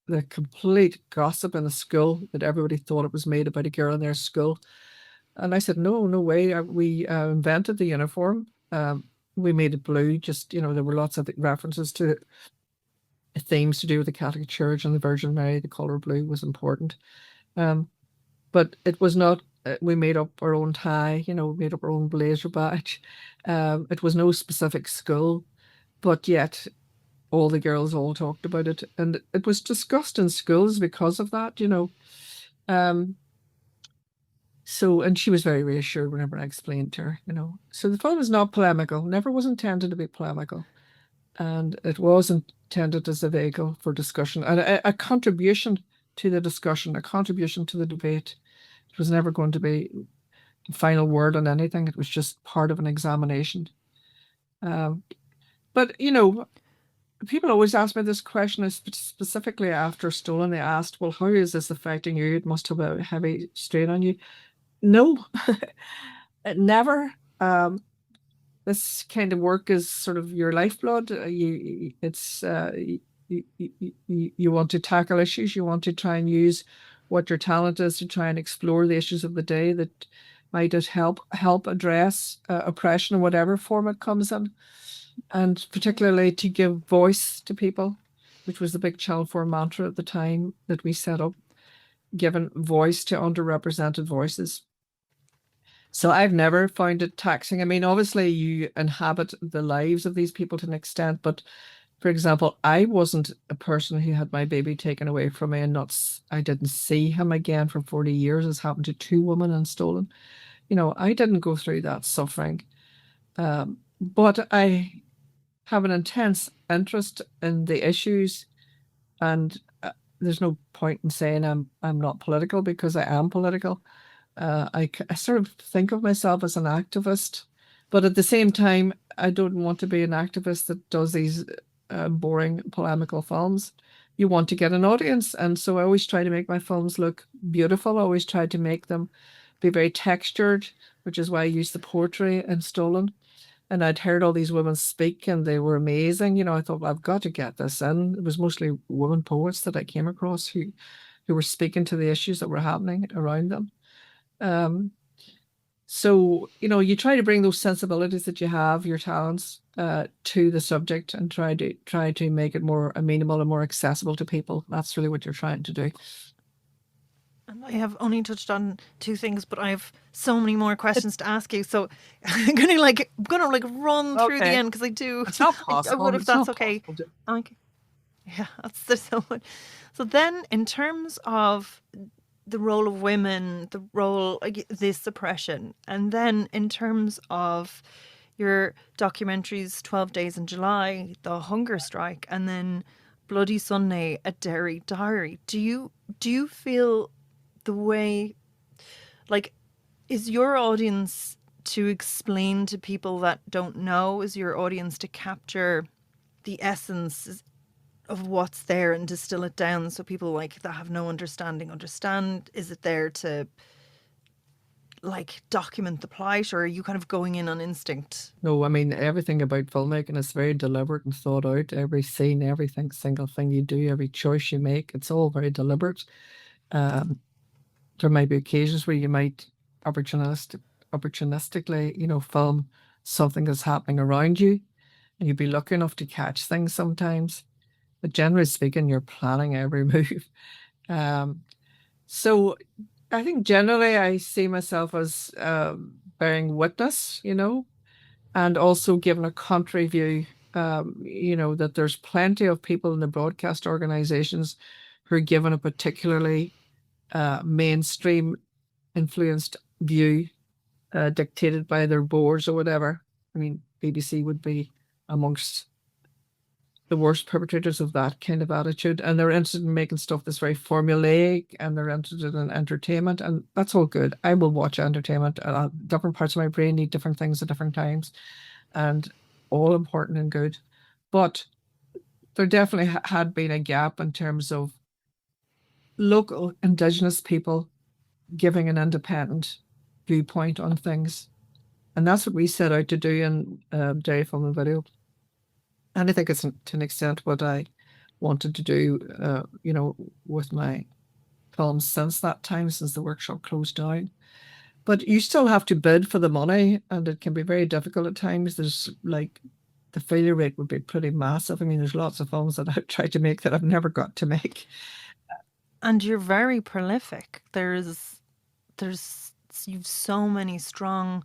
the complete gossip in the school that everybody thought it was made about a girl in their school. And I said, no, no way. We invented the uniform. We made it blue. Just, there were lots of references to themes to do with the Catholic Church and the Virgin Mary. The color blue was important. But it was not, we made up our own tie, made up our own blazer badge. It was no specific school, but yet all the girls all talked about it. And it was discussed in schools because of that. Um, So, and she was very reassured whenever I explained to her. So the film is not polemical, never was intended to be polemical. And it was intended as a vehicle for discussion and a contribution to the discussion, a contribution to the debate. It was never going to be the final word on anything. It was just part of an examination. Um, but people always ask me this question, specifically after Stolen. They asked, "Well, how is this affecting you? It must have a heavy strain on you." No, it never. This kind of work is sort of your lifeblood. You want to tackle issues. You want to try and use what your talent is to try and explore the issues of the day that might just help address oppression in whatever form it comes in, and particularly to give voice to people, which was the big Channel 4 mantra at the time that we set up, giving voice to underrepresented voices. So I've never found it taxing. I mean, obviously you inhabit the lives of these people to an extent, but for example, I wasn't a person who had my baby taken away from me and I didn't see him again for 40 years, as happened to two women in Stolen. I didn't go through that suffering. But I have an intense interest in the issues, and there's no point in saying I'm not political, because I am political. I sort of think of myself as an activist, but at the same time, I don't want to be an activist that does these boring polemical films. You want to get an audience, and so I always try to make my films look beautiful. I always try to make them be very textured, which is why I use the poetry in Stolen. And I'd heard all these women speak, and they were amazing. I thought, well, I've got to get this in. It was mostly women poets that I came across who were speaking to the issues that were happening around them. So, you try to bring those sensibilities that you have, your talents, to the subject, and try to make it more amenable and more accessible to people. That's really what you're trying to do. And I have only touched on two things, but I have so many more questions to ask you. So I'm gonna run through the end, because I do. It's not possible. I would, if that's okay. Okay. Yeah, there's so much. So then, in terms of the role of women, the role, this suppression, and then in terms of your documentaries, 12 Days in July, The Hunger Strike, and then Bloody Sunday, A Derry Diary, do you feel the way, is your audience to explain to people that don't know? Is your audience to capture the essence of what's there and distill it down so people that have no understanding understand? Is it there to document the plight, or are you kind of going in on instinct? No, I mean, everything about filmmaking is very deliberate and thought out. Every scene, everything, single thing you do, every choice you make, it's all very deliberate. There might be occasions where you might opportunistically, film something that's happening around you, and you'd be lucky enough to catch things sometimes. But generally speaking, you're planning every move. So I think generally I see myself as bearing witness, and also giving a country view, that there's plenty of people in the broadcast organizations who are given a particularly mainstream influenced view, dictated by their boards or whatever. I mean, BBC would be amongst the worst perpetrators of that kind of attitude, and they're interested in making stuff that's very formulaic, and they're interested in entertainment, and that's all good. I will watch entertainment. Different parts of my brain need different things at different times, and all important and good. But there definitely had been a gap in terms of local Indigenous people giving an independent viewpoint on things, and that's what we set out to do in Derry Film and Video. And I think it's to an extent what I wanted to do, with my films since that time, since the workshop closed down. But you still have to bid for the money, and it can be very difficult at times. There's the failure rate would be pretty massive. I mean, there's lots of films that I've tried to make that I've never got to make. And you're very prolific. You've so many strong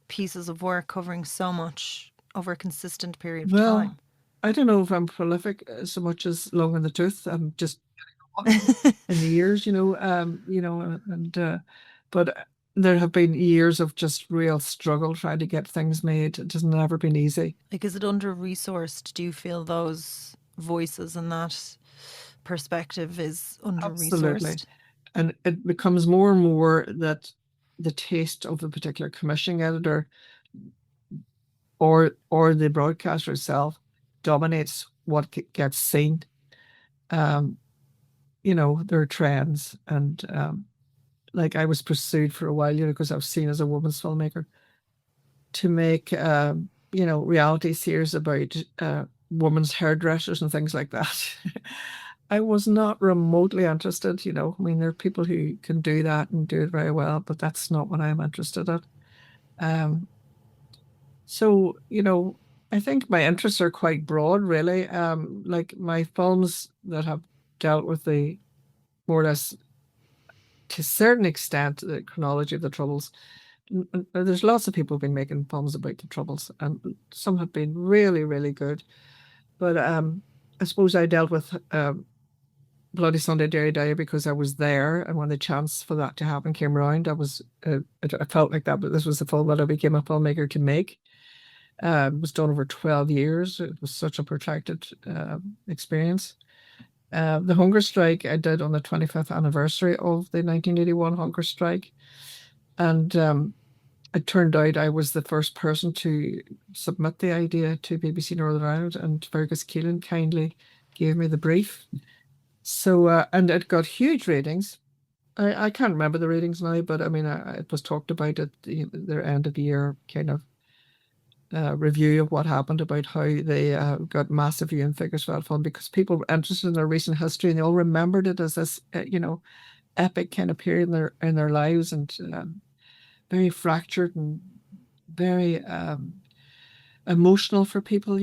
pieces of work covering so much over a consistent period of time. I don't know if I'm prolific so much as long in the tooth. I'm just in the years, but there have been years of just real struggle trying to get things made. It has never been easy. Is it under-resourced? Do you feel those voices and that perspective is under-resourced? And it becomes more and more that the taste of the particular commissioning editor or the broadcaster itself dominates what gets seen. There are trends, and like I was pursued for a while, because I was seen as a woman's filmmaker to make reality series about women's hairdressers and things like that. I was not remotely interested. I mean, there are people who can do that and do it very well, but that's not what I'm interested in. So, I think my interests are quite broad, really. Like my films that have dealt with the more or less, to a certain extent, the chronology of the Troubles. There's lots of people who've been making films about the Troubles, and some have been really, really good. But I suppose I dealt with Bloody Sunday, Derry Diary because I was there, and when the chance for that to happen came around, I felt like that. But this was the film that I became a filmmaker to make. It was done over 12 years. It was such a protracted experience. The hunger strike I did on the 25th anniversary of the 1981 hunger strike. And it turned out I was the first person to submit the idea to BBC Northern Ireland, and Fergus Keelan kindly gave me the brief. So, and it got huge ratings. I can't remember the ratings now, but I mean, it was talked about at their end of the year kind of review of what happened, about how they got massive viewing figures for that film because people were interested in their recent history and they all remembered it as this, epic kind of period in their lives, and very fractured and very emotional for people,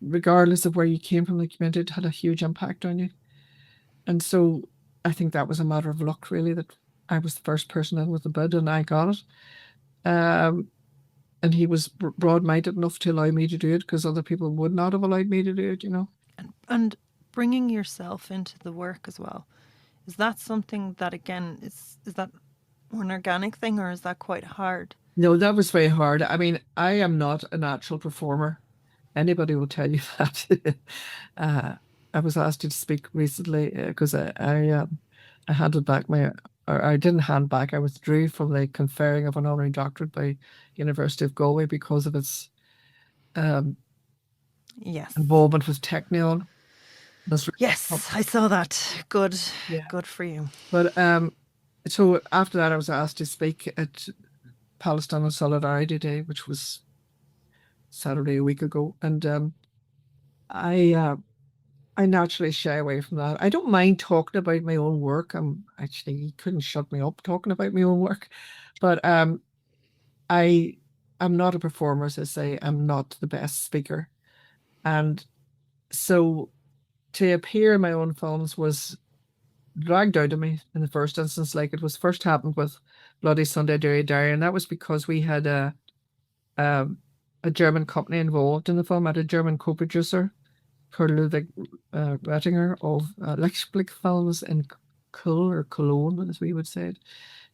regardless of where you came from, the community, it had a huge impact on you. And so I think that was a matter of luck, really, that I was the first person in with the bid and I got it. And he was broad-minded enough to allow me to do it because other people would not have allowed me to do it, And bringing yourself into the work as well. Is that something that, again, is that an organic thing, or is that quite hard? No, that was very hard. I mean, I am not a natural performer. Anybody will tell you that. I was asked to speak recently because I handed back or I didn't hand back. I withdrew from the conferring of an honorary doctorate by University of Galway because of its Yes. involvement with Technion. Yes, I saw that. Good. Yeah. Good for you. But so after that, I was asked to speak at Palestine Solidarity Day, which was Saturday a week ago, and I naturally shy away from that. I don't mind talking about my own work. You couldn't shut me up talking about my own work, but I'm not a performer, as I say. I'm not the best speaker, and so to appear in my own films was dragged out of me in the first instance. Like it was first happened with Bloody Sunday, Derry Diary, and that was because we had a German company involved in the film. I had a German co-producer, Ludwig Rettinger of Lichtblick Films in Cologne, as we would say it,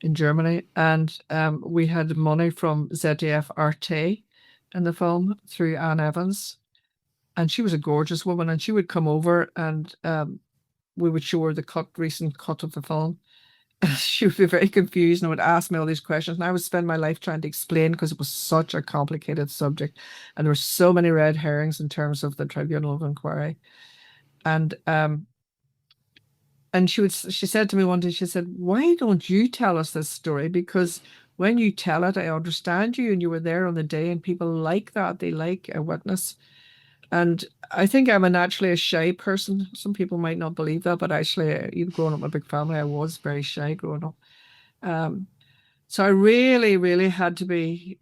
in Germany. And we had money from ZDF Arte in the film through Anne Evans. And she was a gorgeous woman, and she would come over and we would show her the recent cut of the film. She would be very confused and would ask me all these questions. And I would spend my life trying to explain because it was such a complicated subject. And there were so many red herrings in terms of the Tribunal of Inquiry. And she said to me one day, she said, "Why don't you tell us this story? Because when you tell it, I understand you, and you were there on the day, and people like that. They like a witness." And I think I'm naturally a shy person. Some people might not believe that, but actually, even growing up in a big family, I was very shy growing up. So I really, really had to be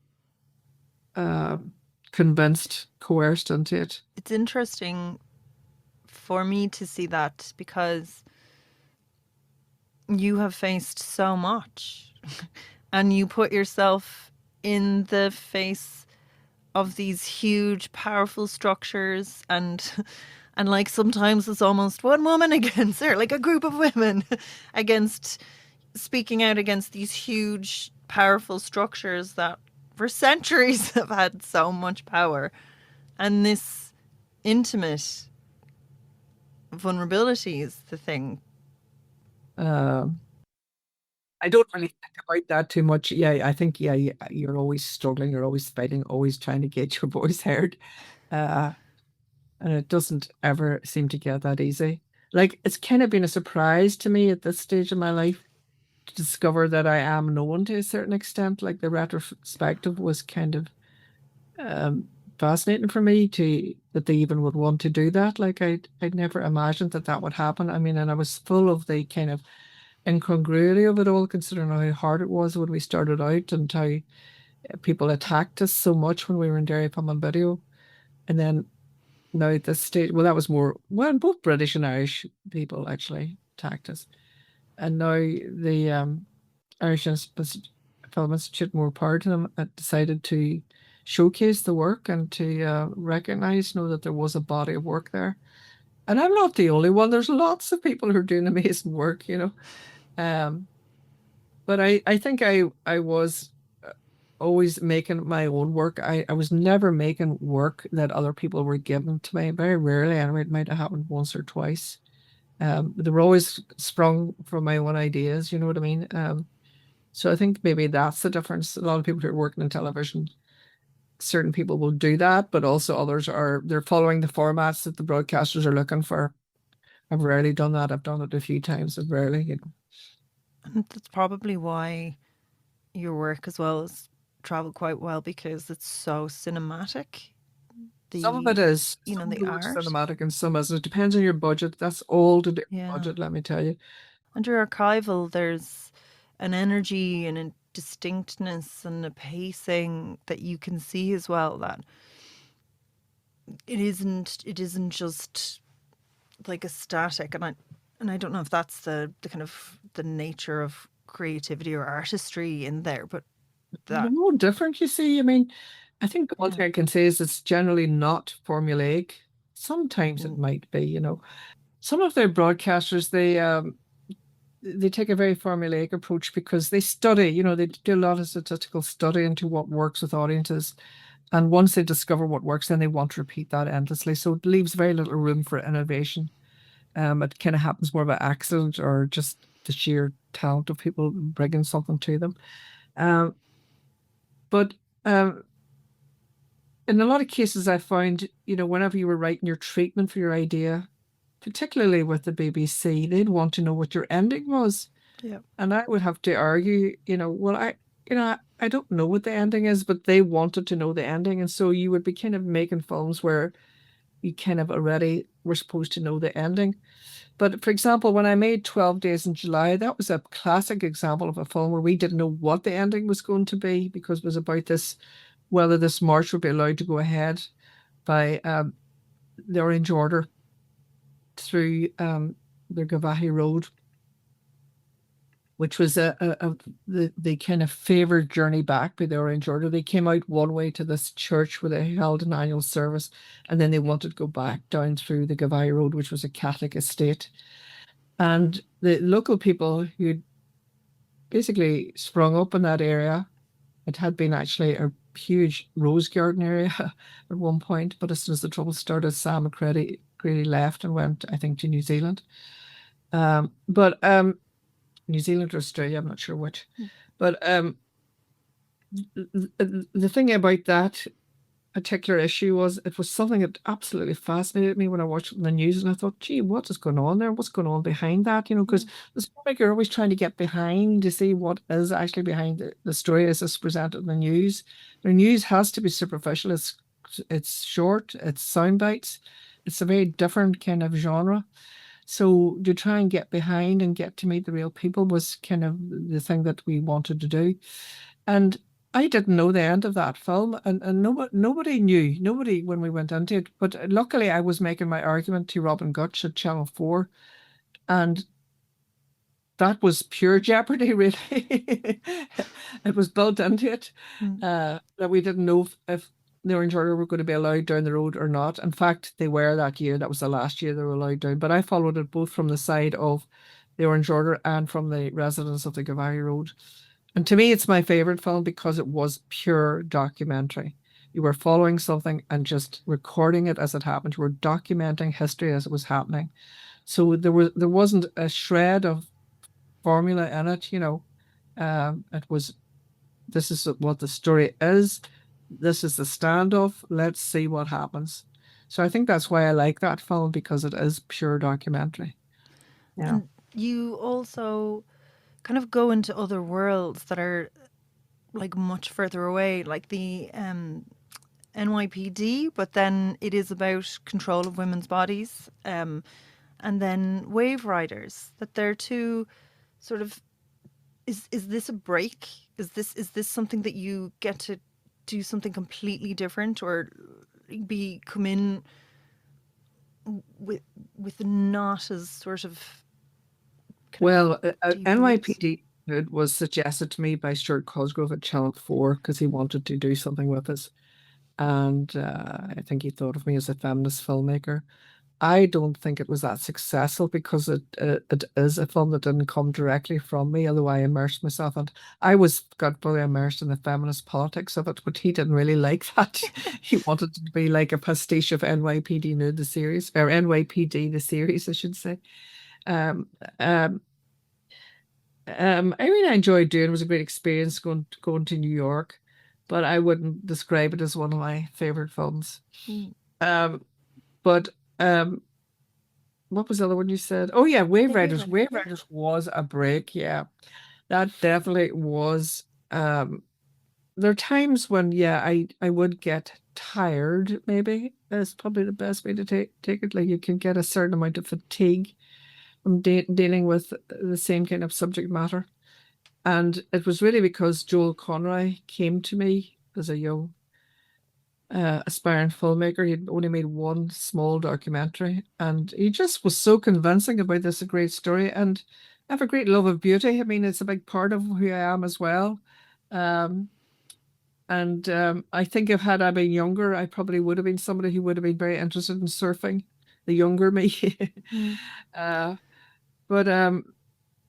convinced, coerced into it. It's interesting for me to see that because you have faced so much and you put yourself in the face of these huge, powerful structures, and like sometimes it's almost one woman against, or like a group of women against, speaking out against these huge, powerful structures that for centuries have had so much power, and this intimate vulnerability is the thing Um, I don't really think about that too much. Yeah, I think yeah, you're always struggling, you're always fighting, always trying to get your voice heard. Uh, and it doesn't ever seem to get that easy. Like it's kind of been a surprise to me at this stage of my life to discover that I am known to a certain extent. Like the retrospective was kind of um fascinating for me to that they even would want to do that. Like I'd never imagined that that would happen. I mean, and I was full of the kind of incongruity of it all, considering how hard it was when we started out and how people attacked us so much when we were in Derry Film and Video. And then now at this stage, well, that was more, well, both British and Irish people actually attacked us. And now the Irish Film Institute, more power to them, decided to showcase the work and to recognize, know that there was a body of work there. And I'm not the only one. There's lots of people who are doing amazing work, you know. Um, but I think I was always making my own work. I was never making work that other people were giving to me. Very rarely, anyway, it might have happened once or twice. They were always sprung from my own ideas, you know what I mean? So I think maybe that's the difference. A lot of people who are working in television, certain people will do that, but also others are they're following the formats that the broadcasters are looking for. I've rarely done that. I've done it a few times, but rarely, you know. And that's probably why your work as well has traveled quite well because it's so cinematic. Some of it is, some of The the work's art. cinematic and some isn't. It depends on your budget. That's all to do with Yeah. budget, let me tell you. Under archival, there's an energy and a distinctness and a pacing that you can see as well that it isn't just like a static and I don't know if that's the kind of the nature of creativity or artistry in there, but They're that all different, you see. I mean, I think the one yeah. thing I can say is it's generally not formulaic. Sometimes it Mm, might be, you know. Some of their broadcasters, they take a very formulaic approach because they study, you know, they do a lot of statistical study into what works with audiences. And once they discover what works, then they want to repeat that endlessly. So it leaves very little room for innovation. It kind of happens more by accident or just the sheer talent of people bringing something to them. Um, but um, in a lot of cases, I found, you know, whenever you were writing your treatment for your idea, particularly with the BBC, they'd want to know what your ending was. yeah. And I would have to argue, you know, well, I don't know what the ending is, but they wanted to know the ending. And so you would be kind of making films where you kind of already were supposed to know the ending. But for example, when I made 12 Days in July, that was a classic example of a film where we didn't know what the ending was going to be because it was about this, whether this march would be allowed to go ahead by the Orange Order through the Gavahi Road, which was the kind of favoured journey back by the Orange Order. They came out one way to this church where they held an annual service, and then they wanted to go back down through the Gavahi Road, which was a Catholic estate. And the local people who basically sprung up in that area, it had been actually a huge rose garden area at one point, but as soon as the trouble started, Sam McCready left and went, I think, to New Zealand. But New Zealand or Australia, I'm not sure which. But the thing about that particular issue was it was something that absolutely fascinated me when I watched it in the news, and I thought, gee, what is going on there? What's going on behind that? You know, because the filmmaker are always trying to get behind to see what is actually behind the story as it's presented in the news. The news has to be superficial. It's short, it's sound bites, it's a very different kind of genre. So to try and get behind and get to meet the real people was kind of the thing that we wanted to do. And I didn't know the end of that film, and nobody knew, nobody when we went into it. But luckily, I was making my argument to Robin Gutch at Channel 4, and that was pure jeopardy, really. It was built into it Mm. that we didn't know if the Orange Order were going to be allowed down the road or not. In fact, they were that year. That was the last year they were allowed down. But I followed it both from the side of the Orange Order and from the residents of the Gavari Road. And to me, it's my favorite film because it was pure documentary. You were following something and just recording it as it happened. You were documenting history as it was happening. So there wasn't a shred of formula in it. It was, this is what the story is. This is the standoff. Let's see what happens. So I think that's why I like that film, because it is pure documentary. Yeah. And you also kind of go into other worlds that are like much further away, like the NYPD, but then it is about control of women's bodies. And then Wave Riders, that they're two sort of, is this a break? Is this something that you get to do something completely different, or come in with not as sort of kind of Well, deep roots? NYPD it was suggested to me by Stuart Cosgrove at Channel 4 because he wanted to do something with us. And I think he thought of me as a feminist filmmaker. I don't think it was that successful because it is a film that didn't come directly from me, although I immersed myself, and I got fully immersed in the feminist politics of it, but he didn't really like that. He wanted it to be like a pastiche of NYPD Nude the series, or NYPD the series, I should say. Um, um, I really enjoyed doing it. It was a great experience going to New York, but I wouldn't describe it as one of my favorite films. Mm. Um, but what was the other one you said? Oh yeah, Wave Yeah, Wave Riders. Riders. Wave Yeah. Riders was a break. Yeah, that definitely was. There are times when, yeah, I would get tired. Maybe that's probably the best way to take it. Like, you can get a certain amount of fatigue from dealing with the same kind of subject matter. And it was really because Joel Conroy came to me as a young aspiring filmmaker. He'd only made one small documentary, and he just was so convincing about this great story. And I have a great love of beauty. I mean, it's a big part of who I am as well. Um, and I think if had I been younger, I probably would have been somebody who would have been very interested in surfing, the younger me. Mm. uh, but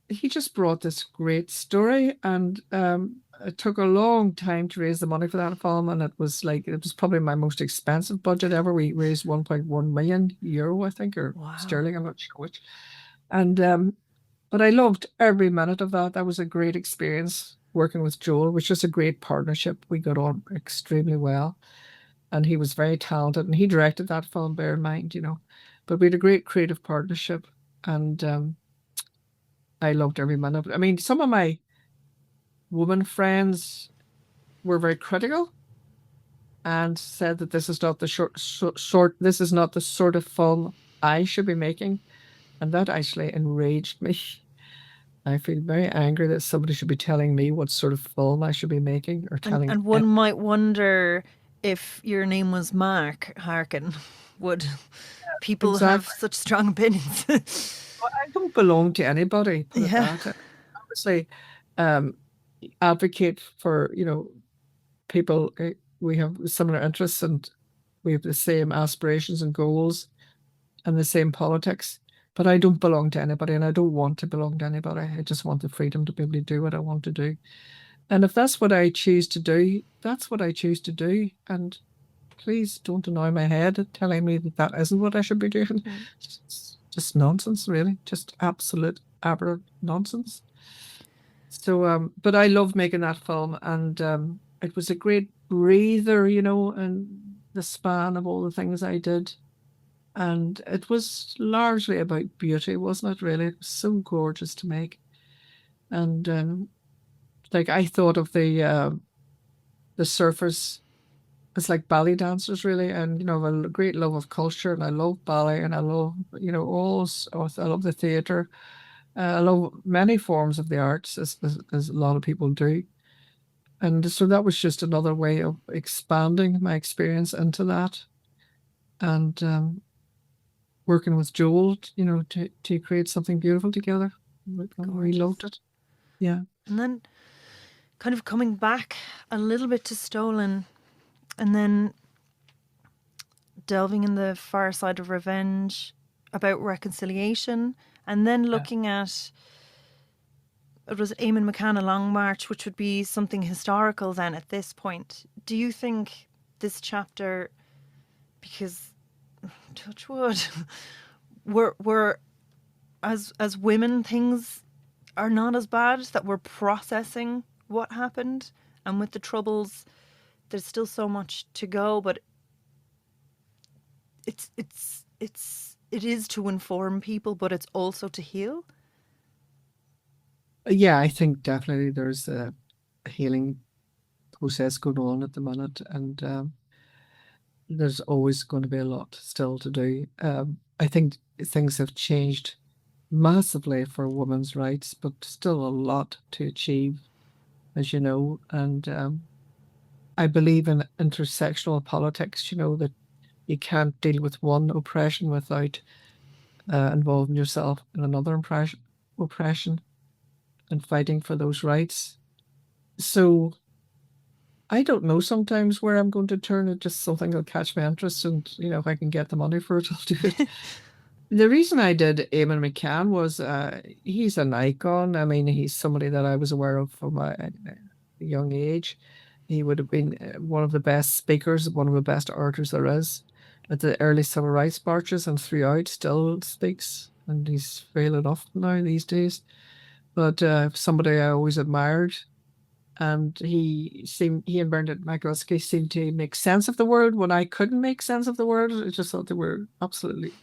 he just brought this great story, and it took a long time to raise the money for that film, and it was probably my most expensive budget ever. We raised 1.1 million euro, I think, or Wow. sterling, I'm not sure which. And but I loved every minute of that. That was a great experience working with Joel, which was a great partnership. We got on extremely well, and he was very talented, and he directed that film, bear in mind. But we had a great creative partnership, and I loved every minute of it. I mean, some of my woman friends were very critical and said that this is not the this is not the sort of film I should be making, and that actually enraged me. I feel very angry that somebody should be telling me what sort of film I should be making, or And telling. and one might wonder, if your name was Mark Harkin, would people have Exactly. such strong opinions? Well, I don't belong to anybody, put it Yeah. that. Obviously, um, advocate for, people. We have similar interests, and we have the same aspirations and goals, and the same politics. But I don't belong to anybody, and I don't want to belong to anybody. I just want the freedom to be able to do what I want to do. And if that's what I choose to do, that's what I choose to do. And please don't annoy my head telling me that that isn't what I should be doing. Mm. It's just nonsense, really. Just absolute aberrant nonsense. So, but I loved making that film, and it was a great breather, and the span of all the things I did. And it was largely about beauty, wasn't it, really? It was so gorgeous to make. And like, I thought of the surfers as like ballet dancers, really. And I have a great love of culture, and I love ballet, and I love, I love the theater. I love many forms of the arts, as a lot of people do. And so that was just another way of expanding my experience into that. And working with Joel, to create something beautiful together. We loved Gorgeous. it. Yeah. And then kind of coming back a little bit to Stolen, and then delving in the far side of revenge, about reconciliation, and then Yeah. looking at, it was Eamon McCann, A Long March, which would be something historical then at this point. Do you think this chapter, because touch wood, were as women, things are not as bad, that we're processing what happened. And with the Troubles, there's still so much to go, but it is to inform people, but it's also to heal. Yeah, I think definitely there's a healing process going on at the minute, and there's always going to be a lot still to do. I think things have changed massively for women's rights, but still a lot to achieve, as you know. And I believe in intersectional politics, that you can't deal with one oppression without involving yourself in another oppression and fighting for those rights. So I don't know sometimes where I'm going to turn it, just something that'll catch my interest. And, if I can get the money for it, I'll do it. The reason I did Eamon McCann was he's an icon. I mean, he's somebody that I was aware of from a young age. He would have been one of the best speakers, one of the best orators there is at the early civil rights marches and throughout, still speaks. And he's frail enough now these days. But somebody I always admired. And he and Bernard McGusky seemed to make sense of the world when I couldn't make sense of the world. I just thought they were absolutely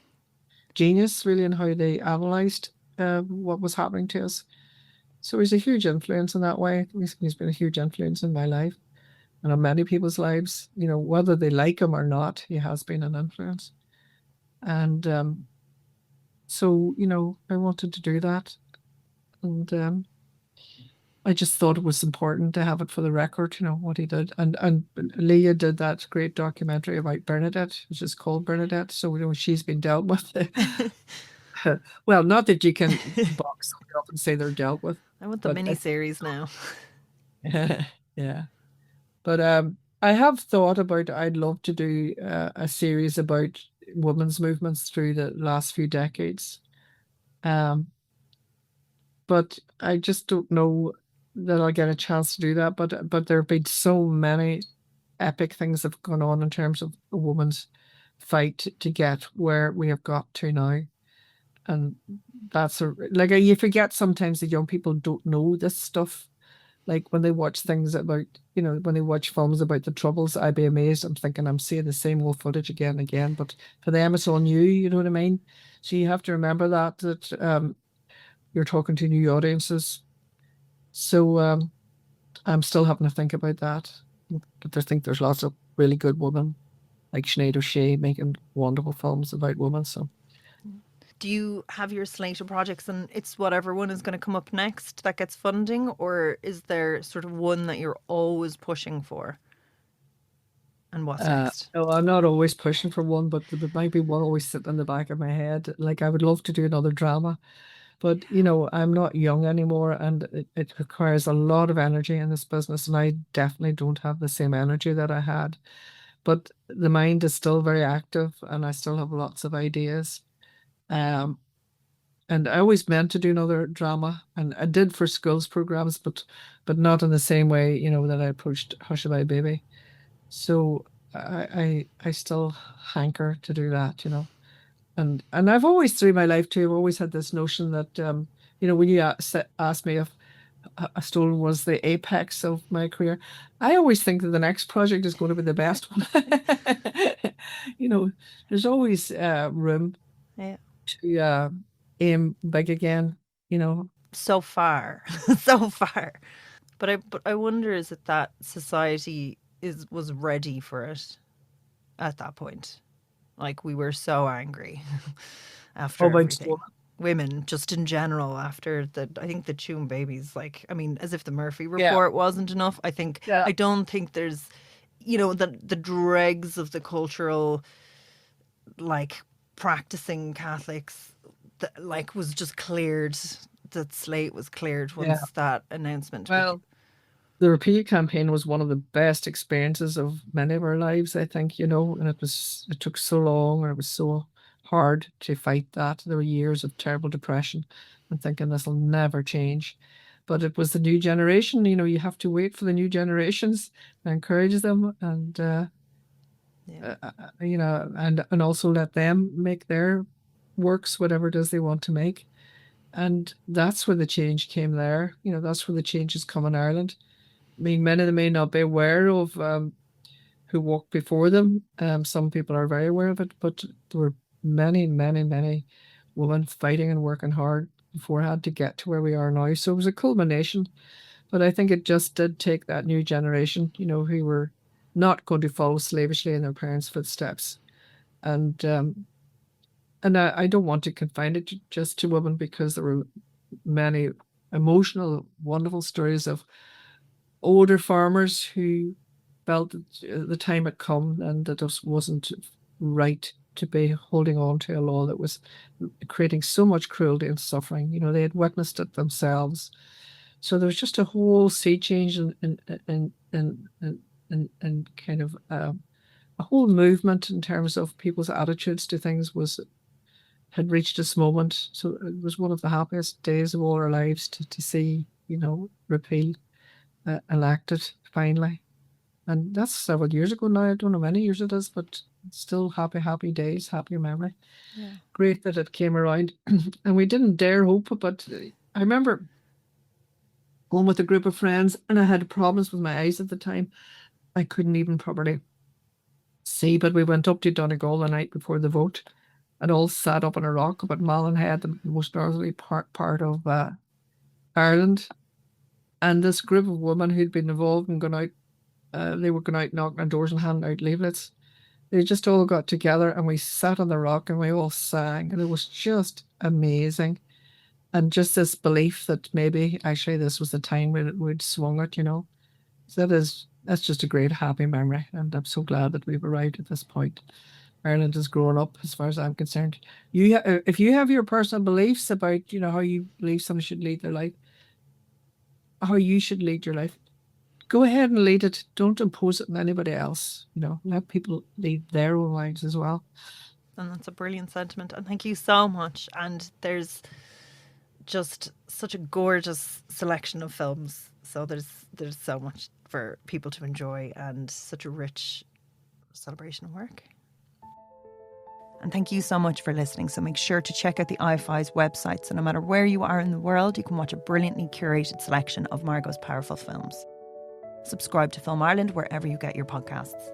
genius, really, in how they analysed what was happening to us. So he's a huge influence in that way. He's been a huge influence in my life and on many people's lives. Whether they like him or not, he has been an influence. And so, I wanted to do that. And I just thought it was important to have it for the record, what he did. And Leah did that great documentary about Bernadette, which is called Bernadette. So, she's been dealt with. Well, not that you can box somebody up and say they're dealt with, I want the but mini series now. yeah. But I have thought about, I'd love to do a series about women's movements through the last few decades. Um, but I just don't know that I'll get a chance to do that. But there have been so many epic things that have gone on in terms of a woman's fight to get where we have got to now. And that's like you forget sometimes that young people don't know this stuff. Like when they watch things about, when they watch films about the Troubles, I'd be amazed. I'm thinking I'm seeing the same old footage again and again. But for them, it's all new. You know what I mean? So you have to remember that you're talking to new audiences. So I'm still having to think about that. But I think there's lots of really good women like Sinead O'Shea making wonderful films about women. So Do you have your slate of projects and it's whatever one is going to come up next that gets funding, or is there sort of one that you're always pushing for? And what's next? no, I'm not always pushing for one, but there might be one always sitting in the back of my head. Like I would love to do another drama, but I'm not young anymore, and it requires a lot of energy in this business, and I definitely don't have the same energy that I had. But the mind is still very active, and I still have lots of ideas. Um, and I always meant to do another drama, and I did for schools programs, but not in the same way, that I approached Hushabye Baby. So I still hanker to do that, and I've always through my life too, I've always had this notion that when you asked me if a stolen was the apex of my career, I always think that the next project is going to be the best one. you know, there's always room Yeah. to aim big again. You know, So far, so far. But I wonder, is it that society was ready for it at that point? Like we were so angry all after about everything. stolen. Women, just in general, after I think the Tune babies, like, I mean, as if the Murphy Yeah, report wasn't enough. yeah, I don't think there's, the dregs of the cultural, like, practicing Catholics, that, like, was just cleared. That slate was cleared yeah. once that announcement became. Well, the repeat campaign was one of the best experiences of many of our lives, I think, and it took so long and it was so hard to fight that. There were years of terrible depression and thinking this will never change. But it was the new generation, you have to wait for the new generations and encourage them and Yeah. and also let them make their works, whatever it is they want to make. And that's where the change came there. You know, that's where the change has come in Ireland. I mean, many of them may not be aware of who walked before them. Some people are very aware of it, but there were many, many, many women fighting and working hard beforehand to get to where we are now. So it was a culmination. But I think it just did take that new generation, you know, who were not going to follow slavishly in their parents' footsteps. And I don't want to confine it just to women, because there were many emotional, wonderful stories of older farmers who felt that the time had come and that it wasn't right to be holding on to a law that was creating so much cruelty and suffering. You know, they had witnessed it themselves. So there was just a whole sea change and kind of a whole movement in terms of people's attitudes to things had reached this moment. So it was one of the happiest days of all our lives to see, you know, repeal elected finally. And that's several years ago now. I don't know how many years it is, but still happy days, happy memory. Yeah. Great that it came around. And we didn't dare hope, but I remember going with a group of friends, and I had problems with my eyes at the time. I couldn't even properly see, but we went up to Donegal the night before the vote and all sat up on a rock up at Mallinhead, the most northerly part of Ireland. And this group of women who'd been involved and gone out, they were going out knocking on doors and handing out leaflets. They just all got together and we sat on the rock and we all sang, and it was just amazing. And just this belief that maybe actually this was the time when it would swung it, you know. So that's just a great happy memory, and I'm so glad that we've arrived at this point. Ireland has grown up, as far as I'm concerned. If you have your personal beliefs about, you know, how you believe someone should lead their life, how you should lead your life, go ahead and lead it. Don't impose it on anybody else. You know, let people lead their own lives as well. And that's a brilliant sentiment. And thank you so much. And there's just such a gorgeous selection of films. So there's so much for people to enjoy, and such a rich celebration of work. And thank you so much for listening. So make sure to check out the IFI's website. So no matter where you are in the world, you can watch a brilliantly curated selection of Margo's powerful films. Subscribe to Film Ireland wherever you get your podcasts.